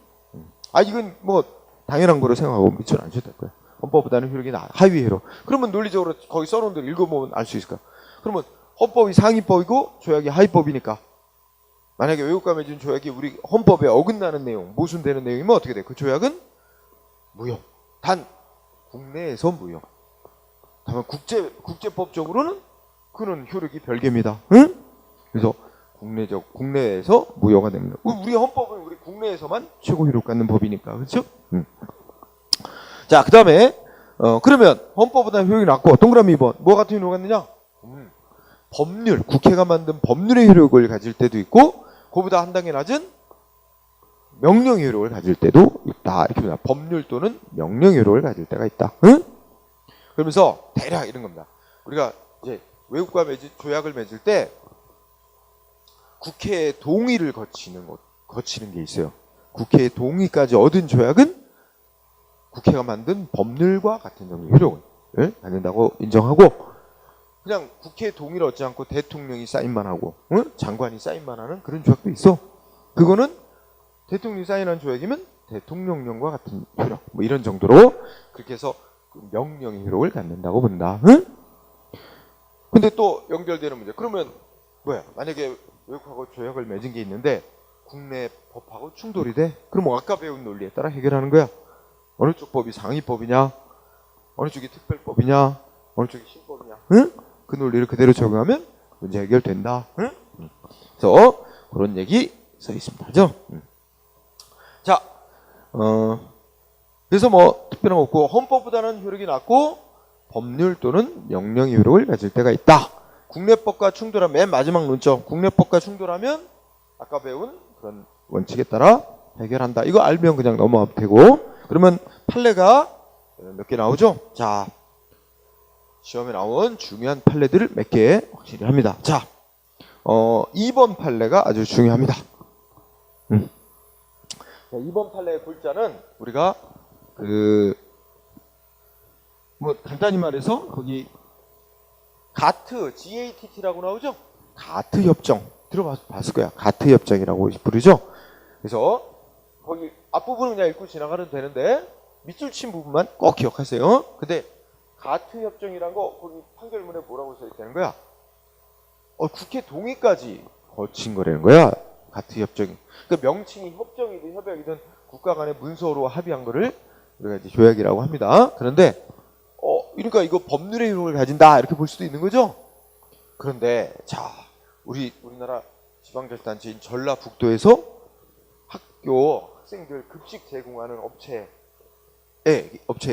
Speaker 1: 이건 뭐 당연한 거로 생각하고 미처 안 주셔도 될 거야. 헌법보다는 효력이 하위 효력. 그러면 논리적으로 거기 써놓은 대로 읽어보면 알 수 있을까? 그러면 헌법이 상위법이고 조약이 하위법이니까 만약에 외국과 맺은 조약이 우리 헌법에 어긋나는 내용, 모순되는 내용이면 어떻게 돼? 그 조약은 무효. 단 국내에서 무효. 다만 국제법적으로는 그는 효력이 별개입니다. 응? 그래서 국내에서 무효가 됩니다. 우리 헌법은 우리 국내에서만 최고 효력 갖는 법이니까, 그렇죠? 자, 그 다음에 그러면 헌법보다 효력이 낮고 동그라미 2번 뭐 같은 효력을 갖느냐? 법률, 국회가 만든 법률의 효력을 가질 때도 있고 그보다 한 단계 낮은 명령의 효력을 가질 때도 있다. 이렇게 봅니다. 법률 또는 명령의 효력을 가질 때가 있다. 응? 그러면서 대략 이런 겁니다. 우리가 이제 외국과 조약을 맺을 때 국회의 동의를 거치는 게 있어요. 국회의 동의까지 얻은 조약은 국회가 만든 법률과 같은 정도의 효력을 갖는다고 인정하고 그냥 국회의 동의를 얻지 않고 대통령이 사인만 하고 장관이 사인만 하는 그런 조약도 있어. 그거는 대통령이 사인한 조약이면 대통령령과 같은 효력 뭐 이런 정도로 그렇게 해서 명령의 효력을 갖는다고 본다. 근데 또 연결되는 문제. 그러면 만약에 외국하고 조약을 맺은 게 있는데 국내 법하고 충돌이 돼? 그럼 아까 배운 논리에 따라 해결하는 거야. 어느 쪽 법이 상위법이냐, 어느 쪽이 특별법이냐, 어느 쪽이 신법이냐. 그 논리를 그대로 적용하면 문제 해결된다. 그래서 그런 얘기 써 있습니다. 그죠? 자, 그래서 뭐 특별한 거 없고 헌법보다는 효력이 낮고 법률 또는 명령의 효력을 가질 때가 있다. 국내법과 충돌하면 맨 마지막 논점. 국내법과 충돌하면 아까 배운 그런 원칙에 따라 해결한다. 이거 알면 그냥 넘어가면 되고 그러면 판례가 몇 개 나오죠? 자, 시험에 나온 중요한 판례들을 몇 개 확실히 합니다. 자, 2번 판례가 아주 중요합니다. 2번 판례의 골자는 우리가 뭐 간단히 말해서 거기 GATT라고 나오죠? 가트 협정 들어봤을 거야. 가트 협정이라고 부르죠. 그래서 거기 앞부분은 그냥 읽고 지나가도 되는데 밑줄 친 부분만 꼭 기억하세요. 근데 가트 협정이란 거 거기 판결문에 뭐라고 써 있다는 거야? 국회 동의까지 거친 거라는 거야. 가트 협정이. 그러니까 명칭이 협정이든 협약이든 국가 간의 문서로 합의한 거를 우리가 이제 조약이라고 합니다. 그런데 그러니까 이거 법률의 효력을 가진다 이렇게 볼 수도 있는 거죠. 그런데 자, 우리나라 지방자치단체인 전라북도에서 학생들 급식 제공하는 업체에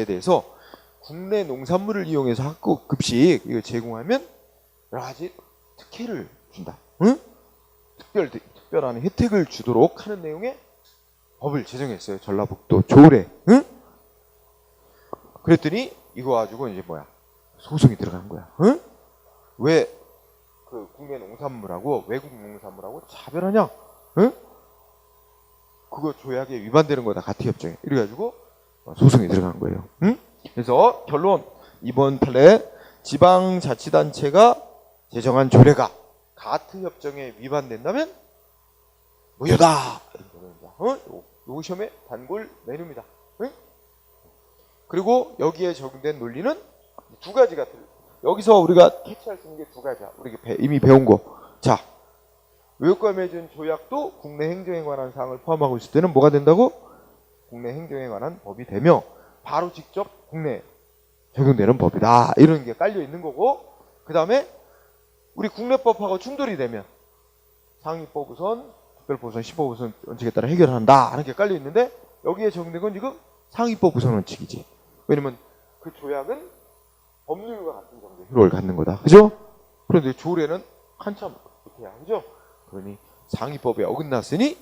Speaker 1: 대해서 국내 농산물을 이용해서 학교 급식 이거 제공하면 여러 가지 특혜를 준다. 응? 특별한 혜택을 주도록 하는 내용의 법을 제정했어요. 전라북도 조례. 응? 그랬더니 이거 가지고 이제 소송이 들어간 거야. 응? 왜 그 국내 농산물하고 외국 농산물하고 차별하냐? 응? 그거 조약에 위반되는 거다. 가트 협정에. 이래가지고 소송이 들어간 거예요. 응? 그래서 결론 이번 판례 지방자치단체가 제정한 조례가 가트 협정에 위반된다면 무효다. 요거 시험에 단골 메뉴입니다. 응? 그리고 여기에 적용된 논리는 두 가지가 여기서 우리가 캐치할 수 있는 게 두 가지야. 우리 이미 배운 거. 자, 외국과 맺은 조약도 국내 행정에 관한 사항을 포함하고 있을 때는 뭐가 된다고? 국내 행정에 관한 법이 되며 바로 직접 국내에 적용되는 법이다. 이런 게 깔려 있는 거고, 그 다음에 우리 국내법하고 충돌이 되면 상위법 우선, 특별법 우선, 시법 우선 원칙에 따라 해결한다 하는 게 깔려 있는데 여기에 적용된 건 지금 상위법 우선 원칙이지. 왜냐면 그 조약은 법률과 같은 정도의 효력을 갖는 거다. 그죠? 그런데 조례는 한참 못해야. 그죠? 그러니 상위법에 어긋났으니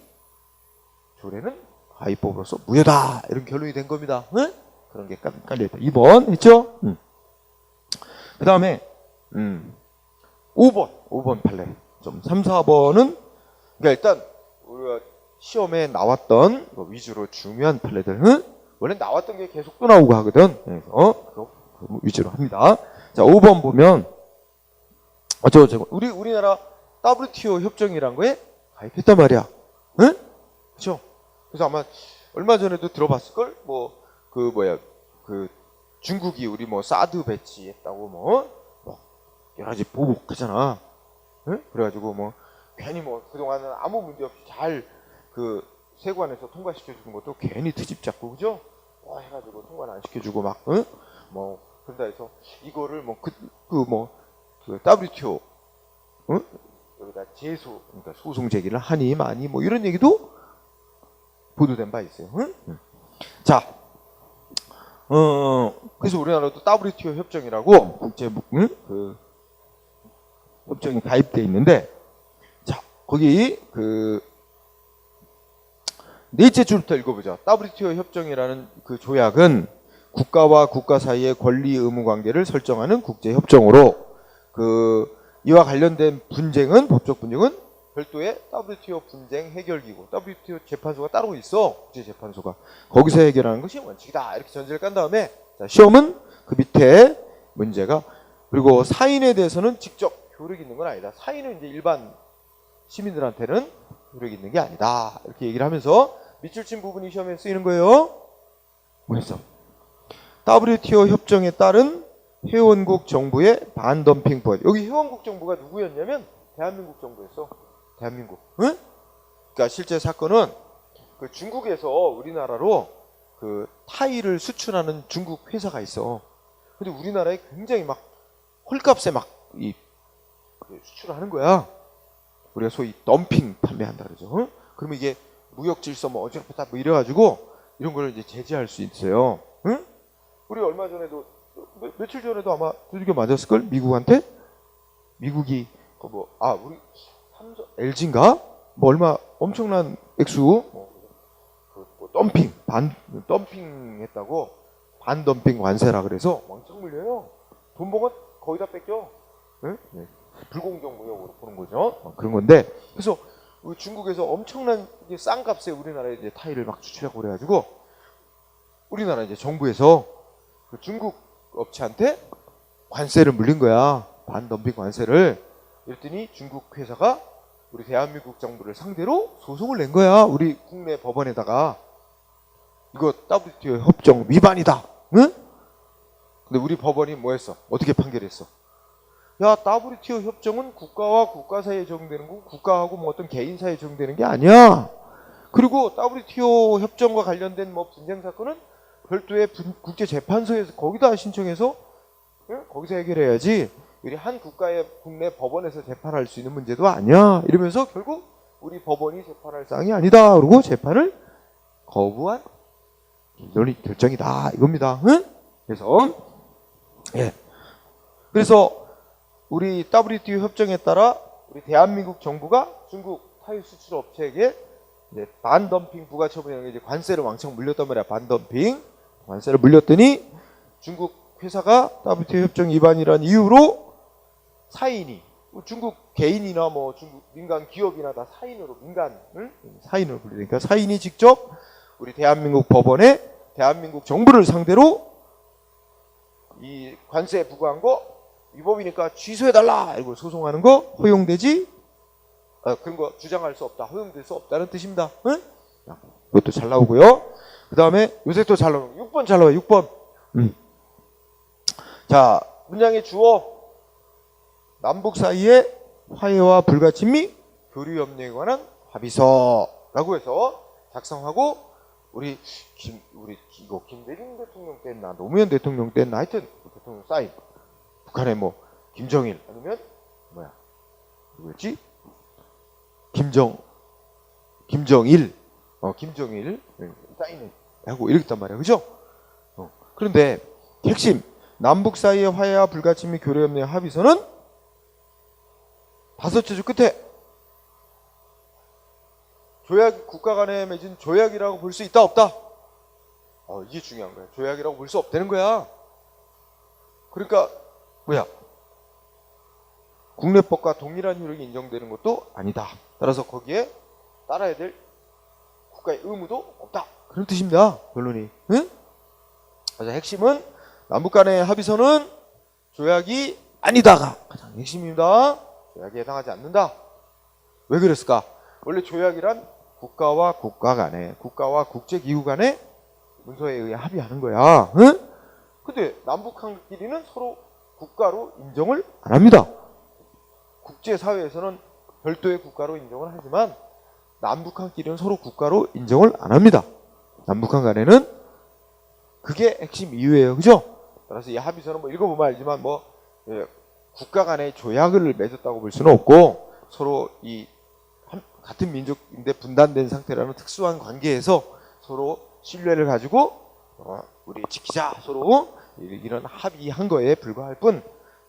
Speaker 1: 조례는 하위법으로서 무효다. 이런 결론이 된 겁니다. 응? 그런 게 깔려있다. 2번 했죠? 그 다음에 5번 판례. 좀 3, 4번은 그러니까 일단 우리가 시험에 나왔던 위주로 중요한 판례들. 응? 원래 나왔던 게 계속 또 나오고 하거든. 그래서 그거 위주로 합니다. 자, 5번 보면 우리나라 WTO 협정이란 거에 가입했단 말이야. 응? 그렇죠? 그래서 아마 얼마 전에도 들어봤을걸? 중국이 우리 사드 배치했다고 여러 가지 보복하잖아. 응? 그래가지고 괜히 그동안은 아무 문제 없이 잘 세관에서 통과시켜주는 것도 괜히 트집 잡고, 그죠? 해가지고 통과를 안 시켜주고 응? 그런다 해서 이거를 WTO 응? 여기다 그러니까 소송 제기를 하니 마니 이런 얘기도 보도된 바 있어요. 응? 자, 그래서 우리나라도 WTO 협정이라고 국제 협정이 가입돼 있는데, 자, 거기 넷째 줄부터 읽어보자. WTO 협정이라는 그 조약은 국가와 국가 사이의 권리 의무 관계를 설정하는 국제 협정으로 이와 관련된 분쟁은 법적 분쟁은 별도의 WTO 분쟁 해결기구 WTO 재판소가 따로 있어. 국제 재판소가 거기서 해결하는 것이 원칙이다. 이렇게 전제를 깐 다음에 자, 시험은 그 밑에 문제가 그리고 사인에 대해서는 직접 효력이 있는 건 아니다. 사인은 이제 일반 시민들한테는 효력이 있는 게 아니다. 이렇게 얘기를 하면서 밑줄 친 부분이 시험에 쓰이는 거예요. 뭐였어? WTO 협정에 따른 회원국 정부의 반덤핑 법. 여기 회원국 정부가 누구였냐면 대한민국 정부였어. 대한민국. 응? 그러니까 실제 사건은 중국에서 우리나라로 타일을 수출하는 중국 회사가 있어. 근데 우리나라에 굉장히 헐값에 수출을 하는 거야. 우리가 소위 덤핑 판매한다 그러죠. 응? 그러면 이게 무역 질서 어쩌고저쩌고 이래가지고 이런 걸 이제 제재할 수 있어요. 응? 우리 얼마 전에도 며칠 전에도 아마 두들겨 맞았을걸? 미국한테? 미국이 우리 LG인가? 얼마 엄청난 액수 덤핑 했다고 반덤핑 관세라 그래서 왕창 물려요. 돈 버건 거의 다 뺏겨. 응? 네. 불공정 무역으로 보는 거죠. 그런 건데 그래서 중국에서 엄청난 싼 값에 우리나라에 이제 타일을 수출하고 그래가지고 우리나라 이제 정부에서 중국 업체한테 관세를 물린 거야. 반덤핑 관세를. 이랬더니 중국 회사가 우리 대한민국 정부를 상대로 소송을 낸 거야. 우리 국내 법원에다가 이거 WTO 협정 위반이다. 응? 근데 우리 법원이 뭐 했어? 어떻게 판결했어? 야, WTO 협정은 국가와 국가 사이에 적용되는 거고 국가하고 뭐 어떤 개인 사이에 적용되는 게 아니야. 그리고 WTO 협정과 관련된 뭐 분쟁 사건은 별도의 국제 재판소에서 거기다 신청해서 거기서 해결해야지. 우리 한 국가의 국내 법원에서 재판할 수 있는 문제도 아니야. 이러면서 결국 우리 법원이 재판할 사항이 아니다. 그러고 재판을 거부한 결정이다. 이겁니다. 응? 그래서 우리 WTO 협정에 따라 우리 대한민국 정부가 중국 타유 수출 업체에게 이제 반덤핑 부가처분이라는 게 이제 관세를 왕창 물렸단 말이야. 반덤핑 관세를 물렸더니 중국 회사가 WTO 협정 위반이라는 이유로 사인이 중국 개인이나 뭐 중국 민간 기업이나 다 사인으로 민간을 사인으로 불리니까 사인이 직접 우리 대한민국 법원에 대한민국 정부를 상대로 이 관세 부과한 거 위법이니까 취소해달라 이걸 소송하는 거 허용되지? 그런 거 주장할 수 없다. 허용될 수 없다는 뜻입니다. 응? 이것도 잘 나오고요. 그 다음에 요새 또 잘 나오는 6번 잘 나와요. 6번. 자, 문장의 주어 남북 사이의 화해와 불가침 및 교류 협력에 관한 합의서라고 해서 작성하고 우리 이거 김대중 대통령 때나 노무현 대통령 때나 하여튼 대통령 사인 북한의 뭐 김정일 아니면 뭐야 누구였지? 김정일 사인을 하고 이랬단 말이야. 그죠? 그런데 핵심 남북 사이의 화해와 불가침 및 교류 협력 합의서는 5째 줄 끝에 조약 국가 간에 맺은 조약이라고 볼 수 있다 없다? 이게 중요한 거야. 조약이라고 볼 수 없다는 거야. 그러니까 뭐야? 국내법과 동일한 효력이 인정되는 것도 아니다. 따라서 거기에 따라야 될 국가의 의무도 없다. 그런 뜻입니다. 결론이. 응? 그래서 핵심은 남북 간의 합의서는 조약이 아니다가 가장 핵심입니다. 조약에 해당하지 않는다. 왜 그랬을까? 원래 조약이란 국가와 국가 간에 국가와 국제기구 간의 문서에 의해 합의하는 거야. 응? 근데 남북한끼리는 서로 국가로 인정을 안 합니다. 국제사회에서는 별도의 국가로 인정을 하지만 남북한끼리는 서로 국가로 인정을 안 합니다. 남북한 간에는 그게 핵심 이유예요. 그죠? 따라서 이 합의서는 뭐 읽어보면 알지만 뭐 국가 간의 조약을 맺었다고 볼 수는 없고 서로 이 같은 민족인데 분단된 상태라는 특수한 관계에서 서로 신뢰를 가지고 우리 지키자 서로 이런 합의한 거에 불과할 뿐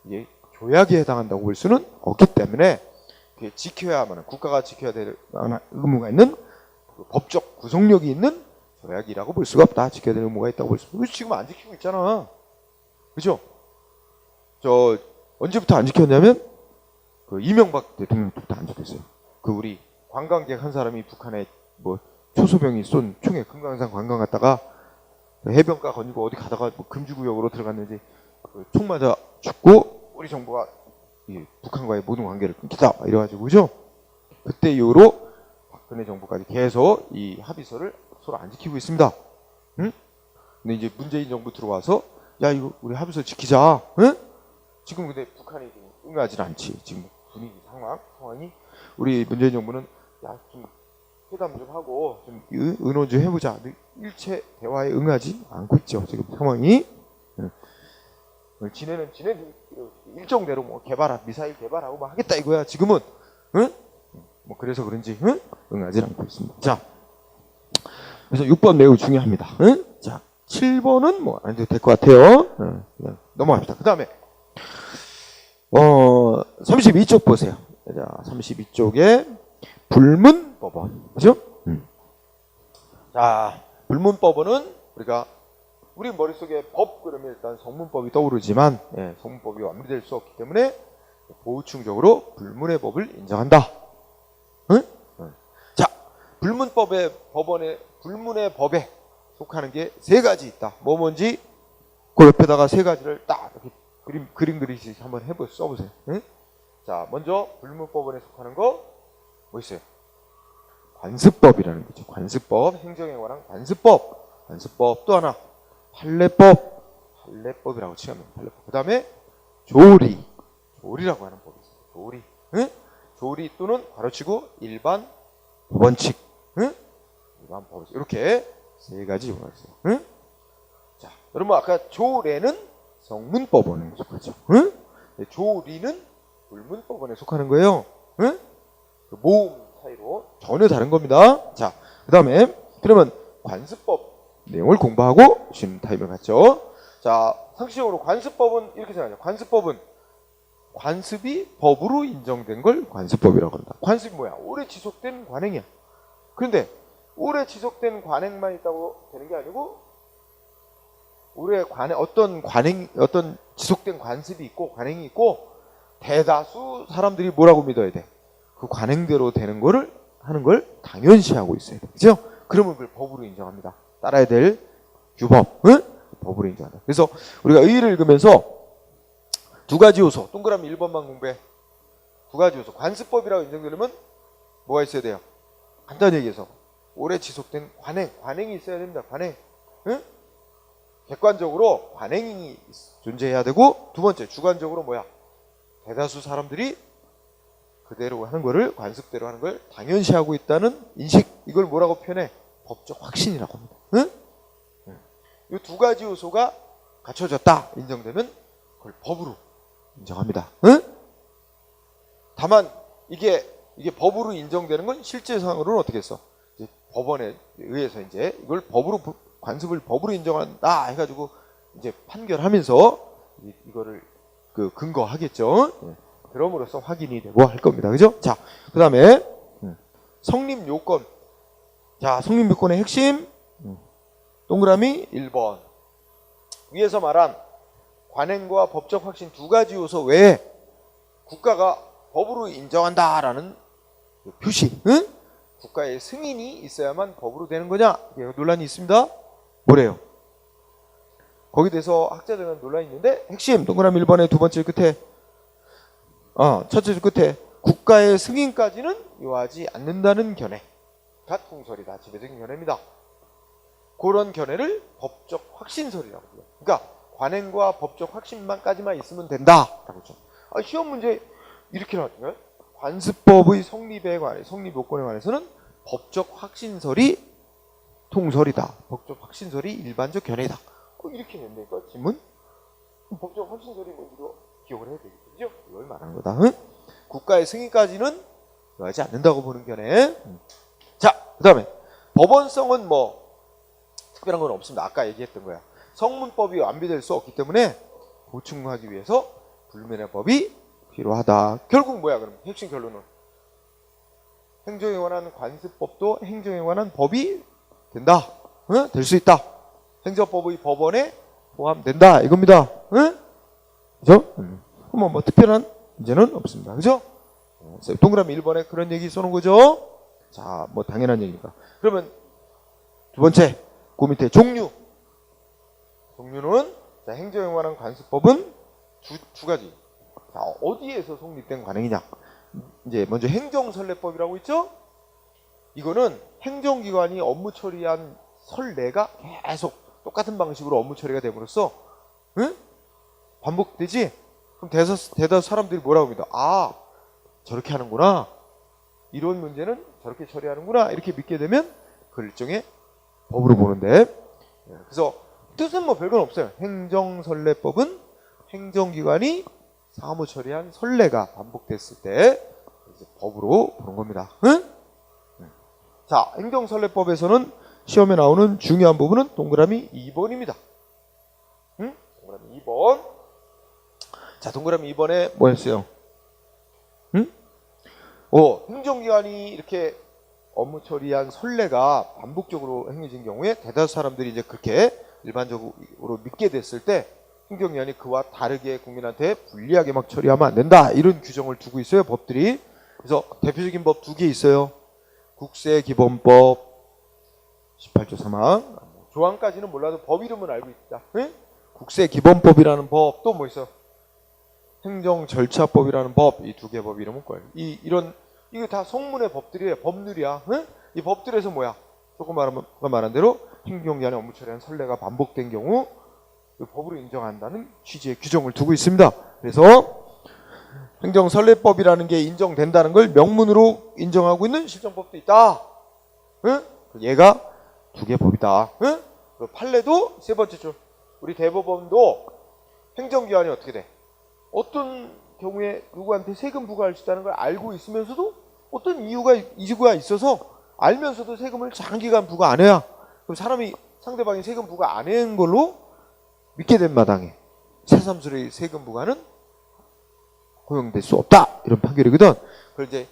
Speaker 1: 이게 조약에 해당한다고 볼 수는 없기 때문에 그게 지켜야만 국가가 지켜야 될 의무가 있는 법적 구속력이 있는 조약이라고 볼 수가 없다. 지켜야 될 의무가 있다고 볼 수. 지금 안 지키고 있잖아. 그죠? 저 언제부터 안 지켰냐면 그 이명박 대통령 때부터 안 지켰어요. 그 우리 관광객 한 사람이 북한에 뭐 초소병이 쏜 총에 금강산 관광 갔다가 해변가 건지고 어디 가다가 뭐 금지구역으로 들어갔는지 총 맞아 죽고 우리 정부가 이 북한과의 모든 관계를 끊기다 이래가지고 그죠? 그때 이후로 박근혜 정부까지 계속 이 합의서를 서로 안 지키고 있습니다. 응? 근데 이제 문재인 정부 들어와서 야 이거 우리 합의서 지키자. 응? 지금 근데 북한이 좀 응하지 않지. 지금 분위기 상황이 우리 문재인 정부는 야 좀 회담 좀 하고 좀 의논 좀 해보자. 일체 대화에 응하지 않고 있죠. 지금 상황이. 지네는 일정대로 뭐 미사일 개발하고 뭐 하겠다 이거야. 지금은 응? 뭐 그래서 그런지 응하지 않고 있습니다. 자, 그래서 6번 매우 중요합니다. 응? 자, 7번은 뭐 안 해도 될 것 같아요. 그냥 넘어갑시다. 그 다음에 32쪽 보세요. 자, 32쪽에 불문법원. 그죠? 자, 불문법원은 우리 머릿속에 법 그러면 일단 성문법이 떠오르지만 성문법이 완비될 수 없기 때문에 보충적으로 불문의 법을 인정한다. 응? 자, 불문의 법에 속하는 게 세 가지 있다. 뭔지 그 옆에다가 세 가지를 딱 이렇게 그림 그리듯이 한번 써보세요. 응? 자, 먼저 불문법원에 속하는 거 뭐 있어요? 관습법이라는 거죠. 관습법, 행정에 관한 관습법. 또 하나 판례법이라고 치면 판례법. 그 다음에 조리. 조리라고 하는 법이 있어요. 조리. 응? 조리 또는 괄호치고 일반 법원칙. 응? 일반 법원칙. 이렇게 세 가지 용어가 있어요. 응? 자, 여러분 아까 조례는 성문법원에 속하죠. 응? 조리는 불문법원에 속하는 거예요. 응? 모음 사이로 전혀 다른 겁니다. 자, 그 다음에 그러면 관습법 내용을 공부하고 쉬는 타임을 갖죠. 자, 상식적으로 관습법은 이렇게 생각하죠. 관습법은 관습이 법으로 인정된 걸 관습법이라고 한다. 관습이 뭐야? 오래 지속된 관행이야. 그런데 오래 지속된 관행만 있다고 되는 게 아니고 오래 어떤 지속된 관습이 있고 관행이 있고 대다수 사람들이 뭐라고 믿어야 돼? 그 관행대로 되는 거를 하는 걸 당연시하고 있어야 돼. 그죠? 그러면 그걸 법으로 인정합니다. 따라야 될 규법, 응? 법으로 인정한다. 그래서 우리가 의의를 읽으면서 두 가지 요소, 동그라미 1번만 공부해. 두 가지 요소. 관습법이라고 인정되려면 뭐가 있어야 돼요? 간단히 얘기해서 오래 지속된 관행이 있어야 됩니다. 관행. 응? 객관적으로 관행이 존재해야 되고, 두 번째 주관적으로 뭐야? 대다수 사람들이 그대로 하는 거를 관습대로 하는 걸 당연시하고 있다는 인식. 이걸 뭐라고 표현해? 법적 확신이라고 합니다. 응? 이 두 가지 요소가 갖춰졌다 인정되면 그걸 법으로 인정합니다. 응? 다만 이게 법으로 인정되는 건 실제상으로는 어떻게 했어? 이제 법원에 의해서 이제 이걸 관습을 법으로 인정한다 해가지고 이제 판결하면서 이거를 그 근거하겠죠. 그럼으로써 확인이 되고 할 겁니다. 그죠? 자, 그 다음에 성립 요건. 자, 성립 요건의 핵심 동그라미 1번. 위에서 말한 관행과 법적 확신 두 가지 요소 외에 국가가 법으로 인정한다라는 표시, 응? 국가의 승인이 있어야만 법으로 되는 거냐? 논란이 있습니다. 뭐래요? 거기에 대해서 학자들 간 논란이 있는데 핵심 동그라미 1번의 두 번째 끝에 첫째 줄 끝에 국가의 승인까지는 요하지 않는다는 견해가 통설이다. 지배적인 견해입니다. 그런 견해를 법적 확신설이라고 해요. 그러니까 관행과 법적 확신만까지만 있으면 된다라고 죠. 시험 문제 이렇게 나왔잖아요. 관습법의 성립 요건에 관해서는 법적 확신설이 통설이다. 법적 확신설이 일반적 견해다. 이렇게 낸다니까 질문? 법적 확신설이 뭔지도 기억을 해야 되겠죠? 이걸 말하는 거다. 응? 국가의 승인까지는 요하지 않는다고 보는 견해. 자, 그 다음에 법원성은 뭐 특별한 건 없습니다. 아까 얘기했던 거야. 성문법이 완비될 수 없기 때문에 보충하기 위해서 불문의 법이 필요하다. 결국 뭐야 그럼 핵심 결론은 행정에 관한 관습법도 행정에 관한 법이 된다. 응? 될 수 있다. 행정법의 법원에 포함된다. 이겁니다. 응? 그죠? 뭐 특별한 문제는 없습니다. 그죠? 동그라미 1번에 그런 얘기 써놓은 거죠? 자, 뭐 당연한 얘기니까. 그러면 두 번째, 그 밑에 종류. 종류는 자, 행정에 관한 관습법은 두 가지. 자, 어디에서 성립된 관행이냐? 이제 먼저 행정선례법이라고 있죠? 이거는 행정기관이 업무 처리한 선례가 계속 똑같은 방식으로 업무 처리가 됨으로써 응? 반복되지? 그럼 대다수 사람들이 뭐라고 합니다. 저렇게 하는구나. 이런 문제는 저렇게 처리하는구나. 이렇게 믿게 되면 그 일종의 법으로 보는데, 그래서 뜻은 뭐 별건 없어요. 행정선례법은 행정기관이 사무 처리한 선례가 반복됐을 때 이제 법으로 보는 겁니다. 응? 자, 행정선례법에서는 시험에 나오는 중요한 부분은 동그라미 2번입니다. 응? 동그라미 2번. 자, 동그라미 2번에 뭐였어요? 응? 행정기관이 이렇게 업무 처리한 선례가 반복적으로 행해진 경우에 대다수 사람들이 이제 그렇게 일반적으로 믿게 됐을 때 행정기관이 그와 다르게 국민한테 불리하게 막 처리하면 안 된다. 이런 규정을 두고 있어요. 법들이. 그래서 대표적인 법 두 개 있어요. 국세기본법 18조 3항. 조항까지는 몰라도 법 이름은 알고 있다. 응? 국세기본법이라는 법, 또 뭐 있어? 행정절차법이라는 법. 이 두 개 법 이름은 뭐예요? 이거 다 성문의 법들이에요. 법률이야. 응? 이 법들에서 뭐야? 조금 말한 대로 행정기관의 업무 처리한 선례가 반복된 경우 법으로 인정한다는 취지의 규정을 두고 있습니다. 그래서 행정선례법이라는 게 인정된다는 걸 명문으로 인정하고 있는 실정법도 있다. 응? 얘가 두 개 법이다. 응? 판례도 세 번째 줄. 우리 대법원도 행정기관이 어떻게 돼? 어떤 경우에 누구한테 세금 부과할 수 있다는 걸 알고 있으면서도 어떤 이유가 있어서 알면서도 세금을 장기간 부과 안 해야 그럼 사람이 상대방이 세금 부과 안 한 걸로 믿게 된 마당에 새삼스레 세금 부과는 허용될 수 없다 이런 판결이거든. 그걸 이제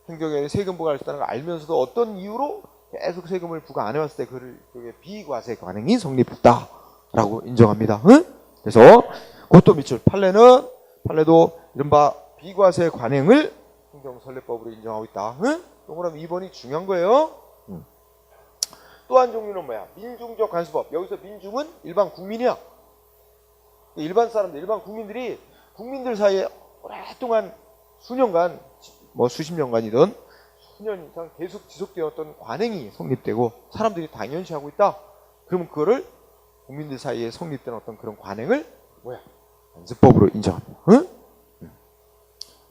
Speaker 1: 행정기관이 세금 부과할 수 있다는 걸 알면서도 어떤 이유로 계속 세금을 부과 안 해왔을 때 그게 비과세 관행이 성립했다라고 인정합니다. 응? 그래서 그것도 밑줄 판례도 이른바 비과세 관행을 행정선례법으로 인정하고 있다. 응? 동그라미 2번이 중요한 거예요. 또 한 종류는 뭐야? 민중적 관습법. 여기서 민중은 일반 국민이야. 일반 사람들, 일반 국민들이 국민들 사이에 오랫동안 수년간, 뭐 수십 년간이든 수년 이상 계속 지속되었던 관행이 성립되고 사람들이 당연시하고 있다. 그러면 그거를 국민들 사이에 성립된 어떤 그런 관행을 뭐야? 관습법으로 인정합니다. 응?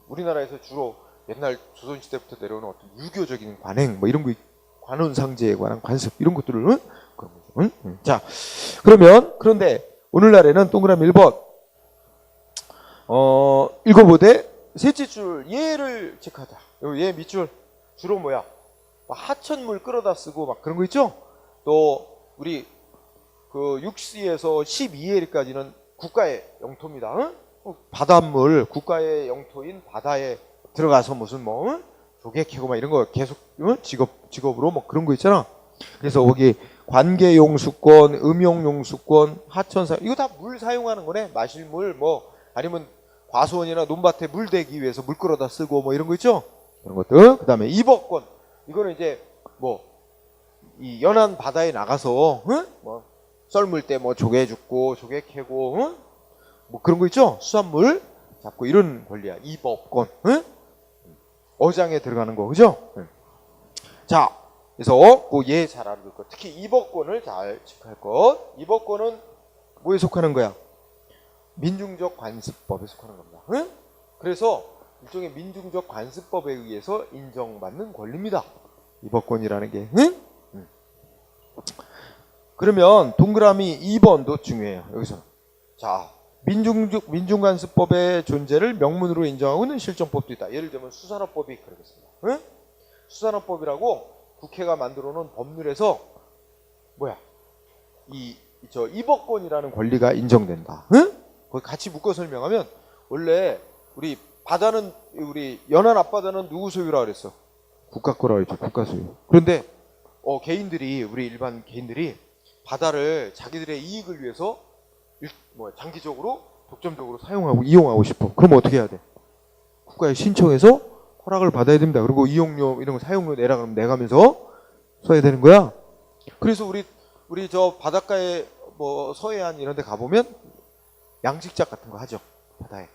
Speaker 1: 우리나라에서 주로 옛날 조선시대부터 내려오는 어떤 유교적인 관행, 뭐 이런 거, 관원상제에 관한 관습, 이런 것들을, 응? 그런 거죠. 응? 자, 그런데 오늘날에는 동그라미 1번, 읽어보되, 셋째 줄, 예를 체크하자. 얘 밑줄, 주로 뭐야? 하천물 끌어다 쓰고 막 그런 거 있죠? 또, 우리, 그 6시에서 12일까지는 국가의 영토입니다. 응? 바닷물, 국가의 영토인 바다에 들어가서 무슨 뭐 조개 캐고 막 이런 거 계속 직업으로 뭐 그런 거 있잖아. 그래서 거기 관계용수권, 음용용수권, 하천사 이거 다 물 사용하는 거네. 마실 물 뭐 아니면 과수원이나 논밭에 물 대기 위해서 물 끌어다 쓰고 뭐 이런 거 있죠. 그런 것들. 그다음에 입업권 이거는 이제 뭐 이 연안 바다에 나가서 뭐 썰물 때 뭐 조개 줍고 조개 캐고 뭐 그런 거 있죠. 수산물 잡고 이런 권리야. 입업권. 어장에 들어가는 거, 그죠? 자, 그래서 얘 잘 알아둘 것. 특히 입업권을 잘 체크할 것. 입업권은 뭐에 속하는 거야? 민중적 관습법에 속하는 겁니다. 응? 그래서 일종의 민중적 관습법에 의해서 인정받는 권리입니다. 입업권이라는 게. 응? 그러면 동그라미 2번도 중요해요. 여기서. 자, 민중관습법의 존재를 명문으로 인정하고 있는 실정법도 있다. 예를 들면 수산업법이 그러겠습니다. 응? 수산업법이라고 국회가 만들어 놓은 법률에서 뭐야? 입업권이라는 권리가 인정된다. 응? 거기 같이 묶어 설명하면 원래 우리 연안 앞바다는 누구 소유라 그랬어? 국가 거라 그랬죠. 국가 소유. 그런데 우리 일반 개인들이 바다를 자기들의 이익을 위해서 장기적으로 독점적으로 사용하고 이용하고 싶어. 그럼 어떻게 해야 돼? 국가에 신청해서 허락을 받아야 됩니다. 그리고 이용료 이런 거 사용료 내라 그러면 내가면서 써야 되는 거야. 그래서 우리 저 바닷가에 뭐 서해안 이런 데 가보면 양식장 같은 거 하죠. 바다에.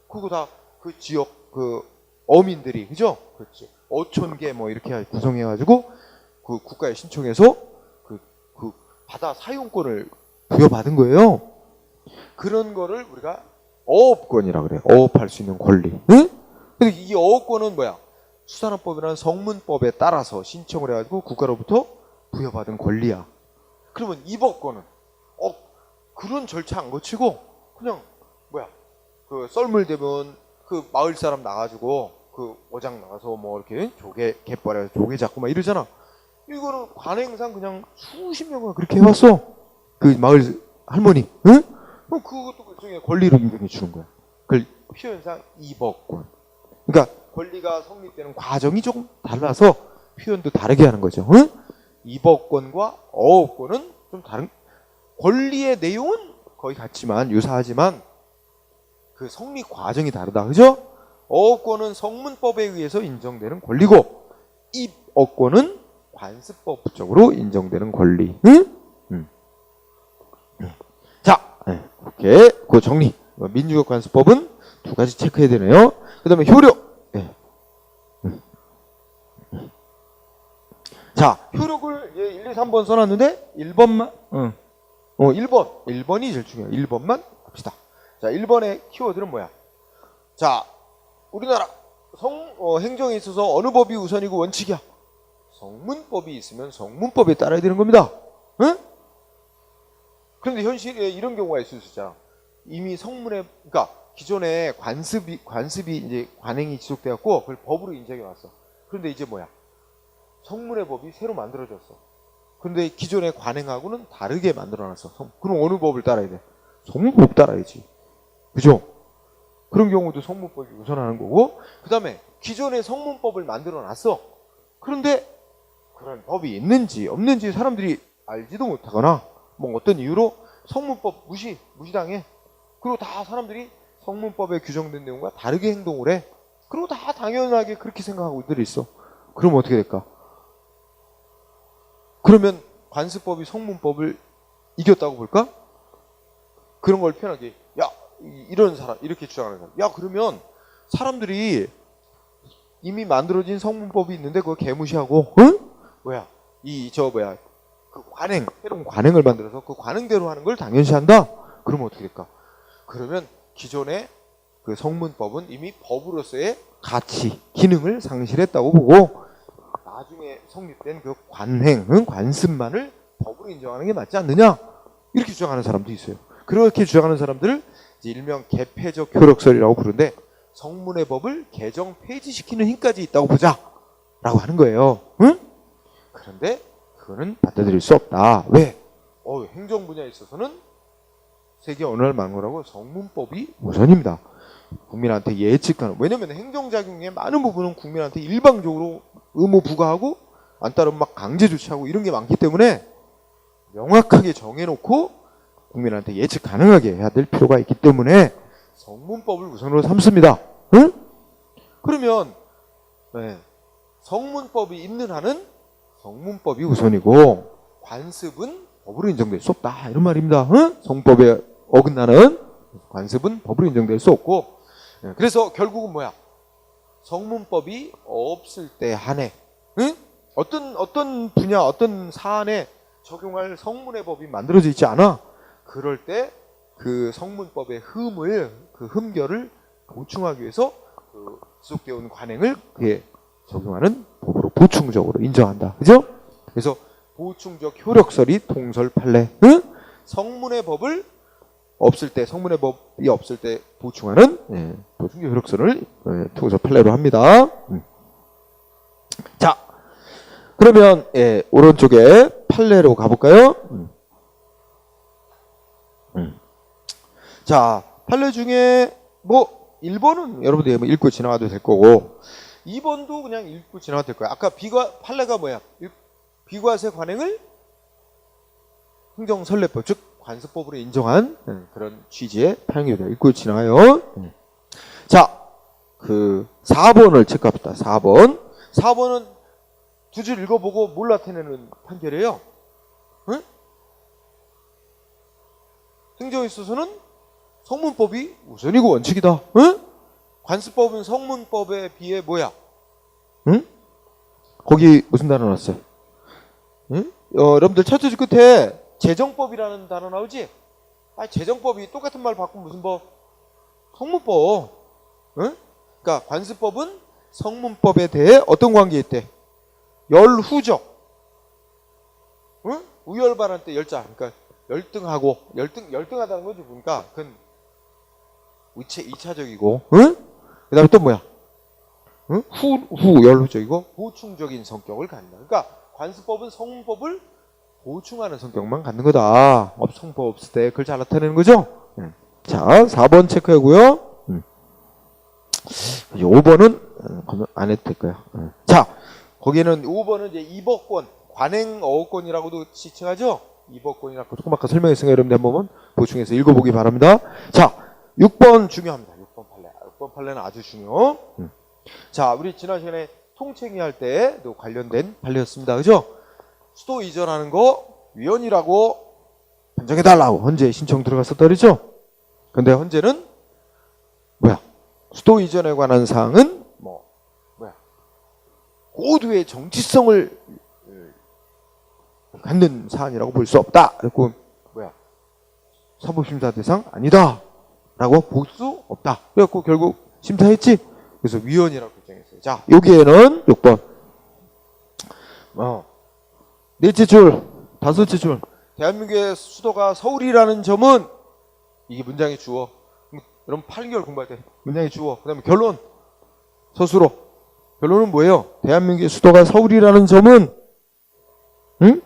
Speaker 1: 그거 다 그 지역 그 어민들이 그죠? 그렇지. 어촌계 뭐 이렇게 구성해 가지고 그 국가에 신청해서 그 바다 사용권을 부여받은 거예요. 그런 거를 우리가 어업권이라 그래요. 어업할 수 있는 권리. 응? 근데 이 어업권은 뭐야? 수산업법이라는 성문법에 따라서 신청을 해가지고 국가로부터 부여받은 권리야. 그러면 입업권은 그런 절차 안 거치고 그냥 뭐야? 그 썰물 되면 그 마을 사람 나가지고 그 어장 나가서 뭐 이렇게 갯벌에 조개 잡고 막 이러잖아. 이거는 관행상 그냥 수십 년간 그렇게 해왔어. 그 마을 할머니. 응? 그럼 그것도 일종의 권리로 인정해 주는 거야. 그걸 표현상 입업권. 그러니까 권리가 성립되는 과정이 조금 달라서 표현도 다르게 하는 거죠. 응? 입업권과 어업권은 좀 다른. 권리의 내용은 거의 같지만 유사하지만 그 성립 과정이 다르다. 그죠? 어업권은 성문법에 의해서 인정되는 권리고 입업권은 관습법적으로 인정되는 권리. 응? 자, 오케이. 그 정리. 민주적 관습법은 두 가지 체크해야 되네요. 그 다음에 효력. 자, 효력을 1, 2, 3번 써놨는데 1번만 1번이 제일 중요해요. 1번만 합시다. 자, 1번의 키워드는 뭐야? 자, 우리나라 행정에 있어서 어느 법이 우선이고 원칙이야? 성문법이 있으면 성문법에 따라야 되는 겁니다. 응? 그런데 현실에 이런 경우가 있을 수 있잖아. 이미 성문에, 그러니까 기존에 관습이 이제 관행이 지속되었고 그걸 법으로 인정해 왔어. 그런데 이제 뭐야? 성문의 법이 새로 만들어졌어. 그런데 기존의 관행하고는 다르게 만들어놨어. 그럼 어느 법을 따라야 돼? 성문법 따라야지. 그죠? 그런 경우도 성문법이 우선하는 거고, 그 다음에 기존의 성문법을 만들어놨어. 그런데 그런 법이 있는지 없는지 사람들이 알지도 못하거나 뭐 어떤 이유로 성문법 무시당해. 그리고 다 사람들이 성문법에 규정된 내용과 다르게 행동을 해. 그리고 다 당연하게 그렇게 생각하고 있들이 있어. 그러면 어떻게 될까? 그러면 관습법이 성문법을 이겼다고 볼까? 그런 걸 표현하기. 야, 이런 사람, 이렇게 주장하는 사람. 야, 그러면 사람들이 이미 만들어진 성문법이 있는데 그거 개무시하고, 응? 그 새로운 관행을 만들어서 그 관행대로 하는 걸 당연시한다? 그러면 어떻게 될까? 그러면 기존의 그 성문법은 이미 법으로서의 가치, 기능을 상실했다고 보고, 나중에 성립된 그 관습만을 법으로 인정하는 게 맞지 않느냐? 이렇게 주장하는 사람도 있어요. 그렇게 주장하는 사람들을 이제 일명 개폐적 효력설이라고 부르는데, 성문의 법을 개정 폐지시키는 힘까지 있다고 보자 라고 하는 거예요. 응? 그런데 그거는 받아들일 수 없다. 왜? 행정 분야에 있어서는 세계 언어를 막론하고 성문법이 우선입니다. 국민한테 예측하는, 왜냐면 행정작용의 많은 부분은 국민한테 일방적으로 의무 부과하고 안 따르면 막 강제 조치하고 이런 게 많기 때문에 명확하게 정해놓고 국민한테 예측 가능하게 해야 될 필요가 있기 때문에 성문법을 우선으로 삼습니다. 응? 그러면 성문법이 있는 한은 성문법이 우선이고 관습은 법으로 인정될 수 없다 이런 말입니다. 응? 성법에 어긋나는 관습은 법으로 인정될 수 없고, 그래서 결국은 뭐야? 성문법이 없을 때 한해, 응? 어떤 분야, 어떤 사안에 적용할 성문의 법이 만들어져 있지 않아? 그럴 때 그 성문법의 흠결을 보충하기 위해서 그 지속되어 온 관행을 그에 적용하는 법으로 보충적으로 인정한다. 그죠? 그래서 보충적 효력설이 통설 판례. 응? 성문의 법이 없을 때 보충하는 보충적 효력설을 통설 판례로 합니다. 자, 그러면 오른쪽에 판례로 가볼까요? 자, 판례 중에 뭐 1번은 여러분들 읽고 지나가도 될 거고 2번도 그냥 읽고 지나가도 될 거야. 아까 판례가 뭐야? 비과세 관행을 행정선례법, 즉 관습법으로 인정한 그런 취지의 판례입니다. 읽고 지나가요. 자, 그 4번을 체크합시다. 4번은 두 줄 읽어보고 뭘 나타내는 판결이에요. 응? 행정에 있어서는 성문법이 우선이고 원칙이다. 응? 관습법은 성문법에 비해 뭐야? 응? 거기 무슨 단어 나왔어요? 응? 여러분들 첫 줄 끝에 재정법이라는 단어 나오지? 재정법이 똑같은 말 바꾸면 무슨 법? 성문법. 응? 그러니까 관습법은 성문법에 대해 어떤 관계에 있대? 열후적. 응? 우열반할 때 열자. 그러니까 열등하다는 거지. 그러니까 그건 2차적이고, 응? 그 다음에 또 뭐야? 응? 열후적이고 보충적인 성격을 갖는다. 그러니까 관습법은 성문법을 보충하는 성격만 갖는 거다. 성법 없을 때 그걸 잘 나타내는 거죠? 자, 4번 체크하고요. 5번은 안 해도 될 거야. 자, 거기에는 5번은 이제 입어권, 관행어권이라고도 지칭하죠? 입어권이라고 조금 아까 설명했으니까 여러분들 한번 보충해서 읽어보기 바랍니다. 자, 6번 중요합니다. 6번 판례. 6번 판례는 아주 중요. 자, 우리 지난 시간에 통칭이 할 때도 관련된 판례였습니다. 그죠? 수도 이전하는 거 위헌이라고 판정해달라고 헌재 신청 들어갔었다 그랬죠? 근데 헌재는 뭐야? 수도 이전에 관한 사항은 고도의 정치성을 갖는 사안이라고 볼 수 없다. 그리고 사법심사 대상 아니다. 라고 볼 수 없다. 그래갖고 결국 심사했지? 그래서 위원이라고 결정했어요. 자, 여기에는 6번. 넷째 줄, 다섯째 줄. 대한민국의 수도가 서울이라는 점은 이게 문장의 주어. 여러분 8개월 공부할 때 문장의 주어. 그다음에 결론. 서술어. 결론은 뭐예요? 대한민국의 수도가 서울이라는 점은 응?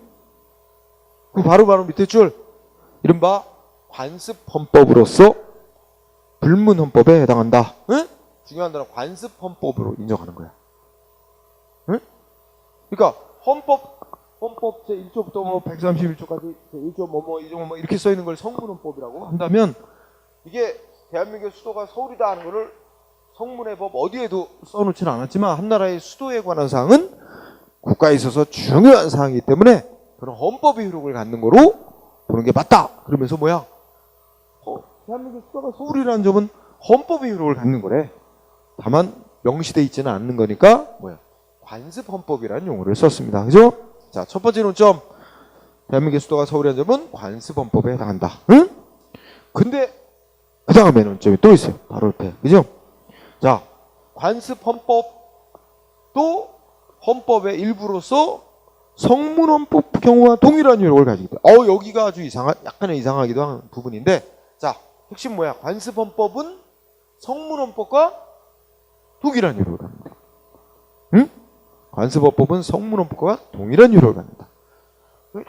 Speaker 1: 그 바로 밑에 줄. 이른바 관습헌법으로서 불문헌법에 해당한다. 응? 중요한 단어 관습헌법으로 인정하는 거야. 응? 그러니까 헌법 제1조부터 뭐 131조까지 제1조 뭐뭐 2조 뭐 이렇게 써 있는 걸 성문헌법이라고 한다면 이게 대한민국의 수도가 서울이다 하는 거를 성문의 법 어디에도 써놓지는 않았지만 한 나라의 수도에 관한 사항은 국가에 있어서 중요한 사항이기 때문에 그런 헌법의 효력을 갖는 거로 보는 게 맞다. 그러면서 뭐야? 대한민국 수도가 서울이라는 점은 헌법의 효력을 갖는 거래. 다만 명시돼 있지는 않는 거니까 뭐야? 관습헌법이라는 용어를 썼습니다. 그죠? 자, 첫 번째 논점. 대한민국의 수도가 서울이라는 점은 관습헌법에 해당한다. 응? 근데 그 다음에 논점이 또 있어요. 바로 옆에. 그죠? 자, 관습헌법도 헌법의 일부로서 성문헌법 경우와 동일한 효력을 가지기 때문에 여기가 아주 약간의 이상하기도 한 부분인데 자, 핵심 뭐야? 관습헌법은 성문헌법과 동일한 효력을 갖는다. 응? 관습헌법은 성문헌법과 동일한 효력을 갖는다.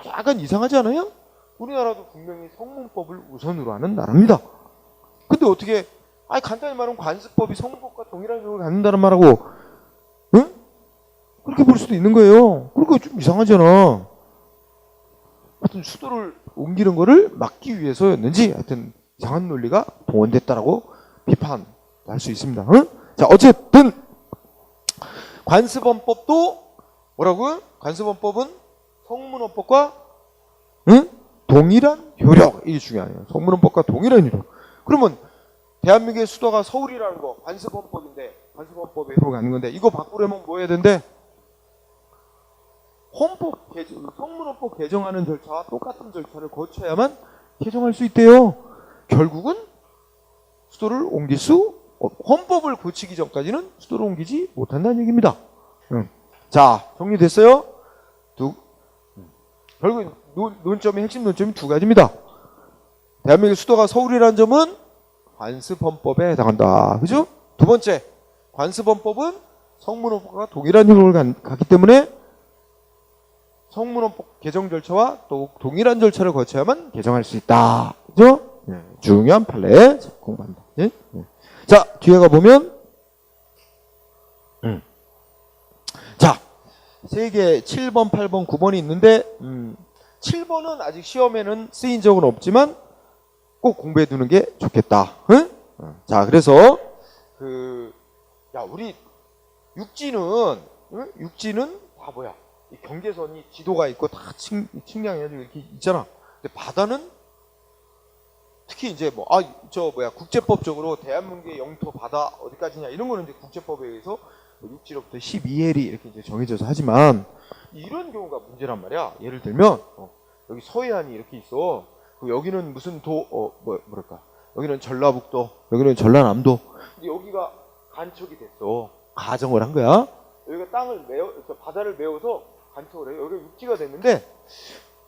Speaker 1: 약간 이상하지 않아요? 우리나라도 분명히 성문법을 우선으로 하는 나라입니다. 근데 어떻게 간단히 말하면 관습법이 성문법과 동일한 효력을 갖는다는 말하고 응? 그렇게 볼 수도 있는 거예요. 그러니까 좀 이상하잖아. 하여튼 수도를 옮기는 거를 막기 위해서였는지 하여튼 이상한 논리가 동원됐다라고 비판할 수 있습니다. 응? 자, 어쨌든 관습헌법도 뭐라고요? 관습헌법은 성문헌법과 응? 동일한 효력. 이게 중요해요. 성문헌법과 동일한 효력. 그러면 대한민국의 수도가 서울이라는 거 관습헌법인데 관습헌법에 효력을 갖는 건데 이거 바꾸려면 뭐 해야 된대? 헌법 개정, 성문헌법 개정하는 절차와 똑같은 절차를 거쳐야만 개정할 수 있대요. 결국은 수도를 옮길 수 헌법을 고치기 전까지는 수도를 옮기지 못한다는 얘기입니다. 자, 정리됐어요? 결국 논점이 핵심 논점이 두 가지입니다. 대한민국의 수도가 서울이라는 점은 관습헌법에 해당한다. 그죠? 두 번째, 관습헌법은 성문헌법과 동일한 효력을 갖기 때문에 성문헌법 개정 절차와 또 동일한 절차를 거쳐야만 개정할 수 있다. 그죠? 네, 중요한 판례 공부한다. 네? 네. 자, 뒤에 가보면 자, 세 개 7번, 8번, 9번이 있는데 7번은 아직 시험에는 쓰인 적은 없지만 꼭 공부해 두는 게 좋겠다. 응? 자, 그래서 우리 육지는 다 뭐야? 이 경계선이 지도가 있고 다 측량해가지고 이렇게 있잖아. 근데 바다는 특히 이제 국제법적으로 대한민국의 영토 바다 어디까지냐 이런 거는 이제 국제법에 의해서 육지로부터 12해리 이렇게 이제 정해져서 하지만 이런 경우가 문제란 말이야. 예를 들면 여기 서해안이 이렇게 있어. 여기는 무슨 여기는 전라북도, 여기는 전라남도. 근데 여기가 간척이 됐어. 가정을 한 거야. 여기가 바다를 메워서 간척을 해요. 여기가 육지가 됐는데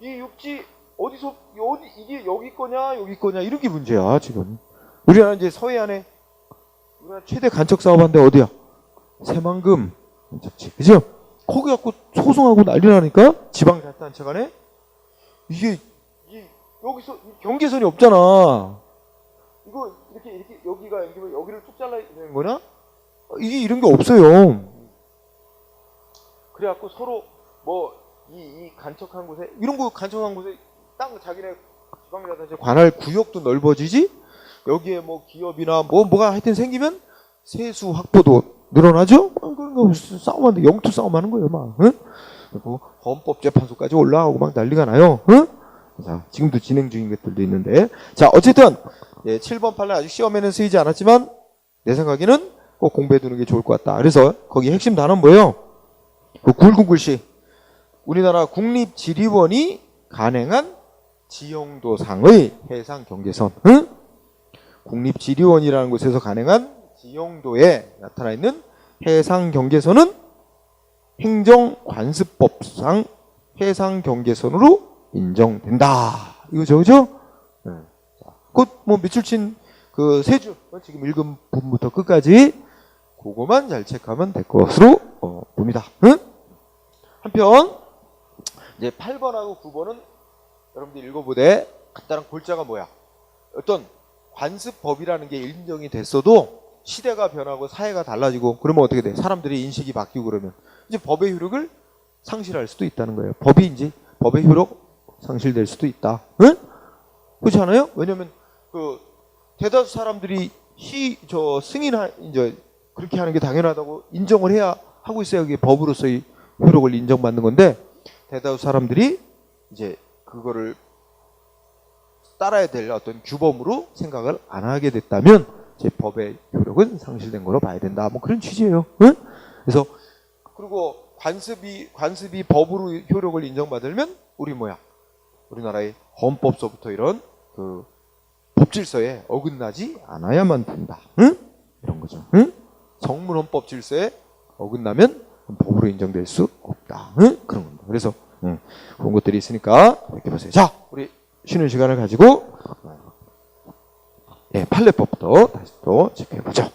Speaker 1: 이 육지 이게 여기 거냐 이런 게 문제야 지금. 우리나라 이제 서해안에 우리나라 최대 간척 사업한데 어디야? 새만금 간척지, 그죠? 거기 갖고 소송하고 난리 나니까 지방자치단체 간에 이게 여기서 경계선이 없잖아. 이거 이렇게 여기가 여기를 쭉 잘라야 되는 거냐? 이게 이런 게 없어요. 그래갖고 서로 이 간척한 곳에 이런 거 간척한 곳에 땅 자기네 지방자치단체 관할 구역도 넓어지지. 여기에 기업이나 뭐가 하여튼 생기면 세수 확보도 늘어나죠. 그런 거 싸움하는데 영토 싸움하는 거예요, 막. 응? 그리고 헌법재판소까지 올라가고 막 난리가 나요. 응? 자, 지금도 진행 중인 것들도 있는데. 자, 어쨌든 7번 판례 아직 시험에는 쓰이지 않았지만 내 생각에는 꼭 공부해 두는 게 좋을 것 같다. 그래서 거기 핵심 단어는 뭐예요? 굵은 글씨. 우리나라 국립지리원이 간행한 지형도상의 해상 경계선. 응? 국립지리원이라는 곳에서 간행한 지형도에 나타나 있는 해상 경계선은 행정관습법상 해상 경계선으로 인정된다. 이거죠, 그죠? 네. 곧뭐 밑줄 친 그 세 줄, 지금 읽은 부분부터 끝까지 그거만 잘 체크하면 될 것으로 봅니다. 응? 한편 이제 8번하고 9번은 여러분들 읽어보되 간단한 골자가 뭐야? 어떤 관습법이라는 게 인정이 됐어도 시대가 변하고 사회가 달라지고 그러면 어떻게 돼? 사람들이 인식이 바뀌고 그러면 이제 법의 효력을 상실할 수도 있다는 거예요. 법이 이제 법의 효력 상실될 수도 있다. 응? 그렇지 않아요? 왜냐면 그 대다수 사람들이 이제 그렇게 하는 게 당연하다고 인정을 해야 하고 있어야 그게 법으로서의 효력을 인정받는 건데 대다수 사람들이 이제 그거를 따라야 될 어떤 규범으로 생각을 안 하게 됐다면 제 법의 효력은 상실된 거로 봐야 된다. 뭐 그런 취지예요. 응? 그래서 그리고 관습이 법으로 효력을 인정받으면 우리나라의 헌법서부터 이런 그 법질서에 어긋나지 않아야만 된다. 응? 이런 거죠. 응? 성문 헌법 질서에 어긋나면 법으로 인정될 수 없다. 응? 그런 겁니다. 그래서 그런 것들이 있으니까 이렇게 보세요. 자, 우리 쉬는 시간을 가지고 판례법부터 다시 또 체크해 보죠.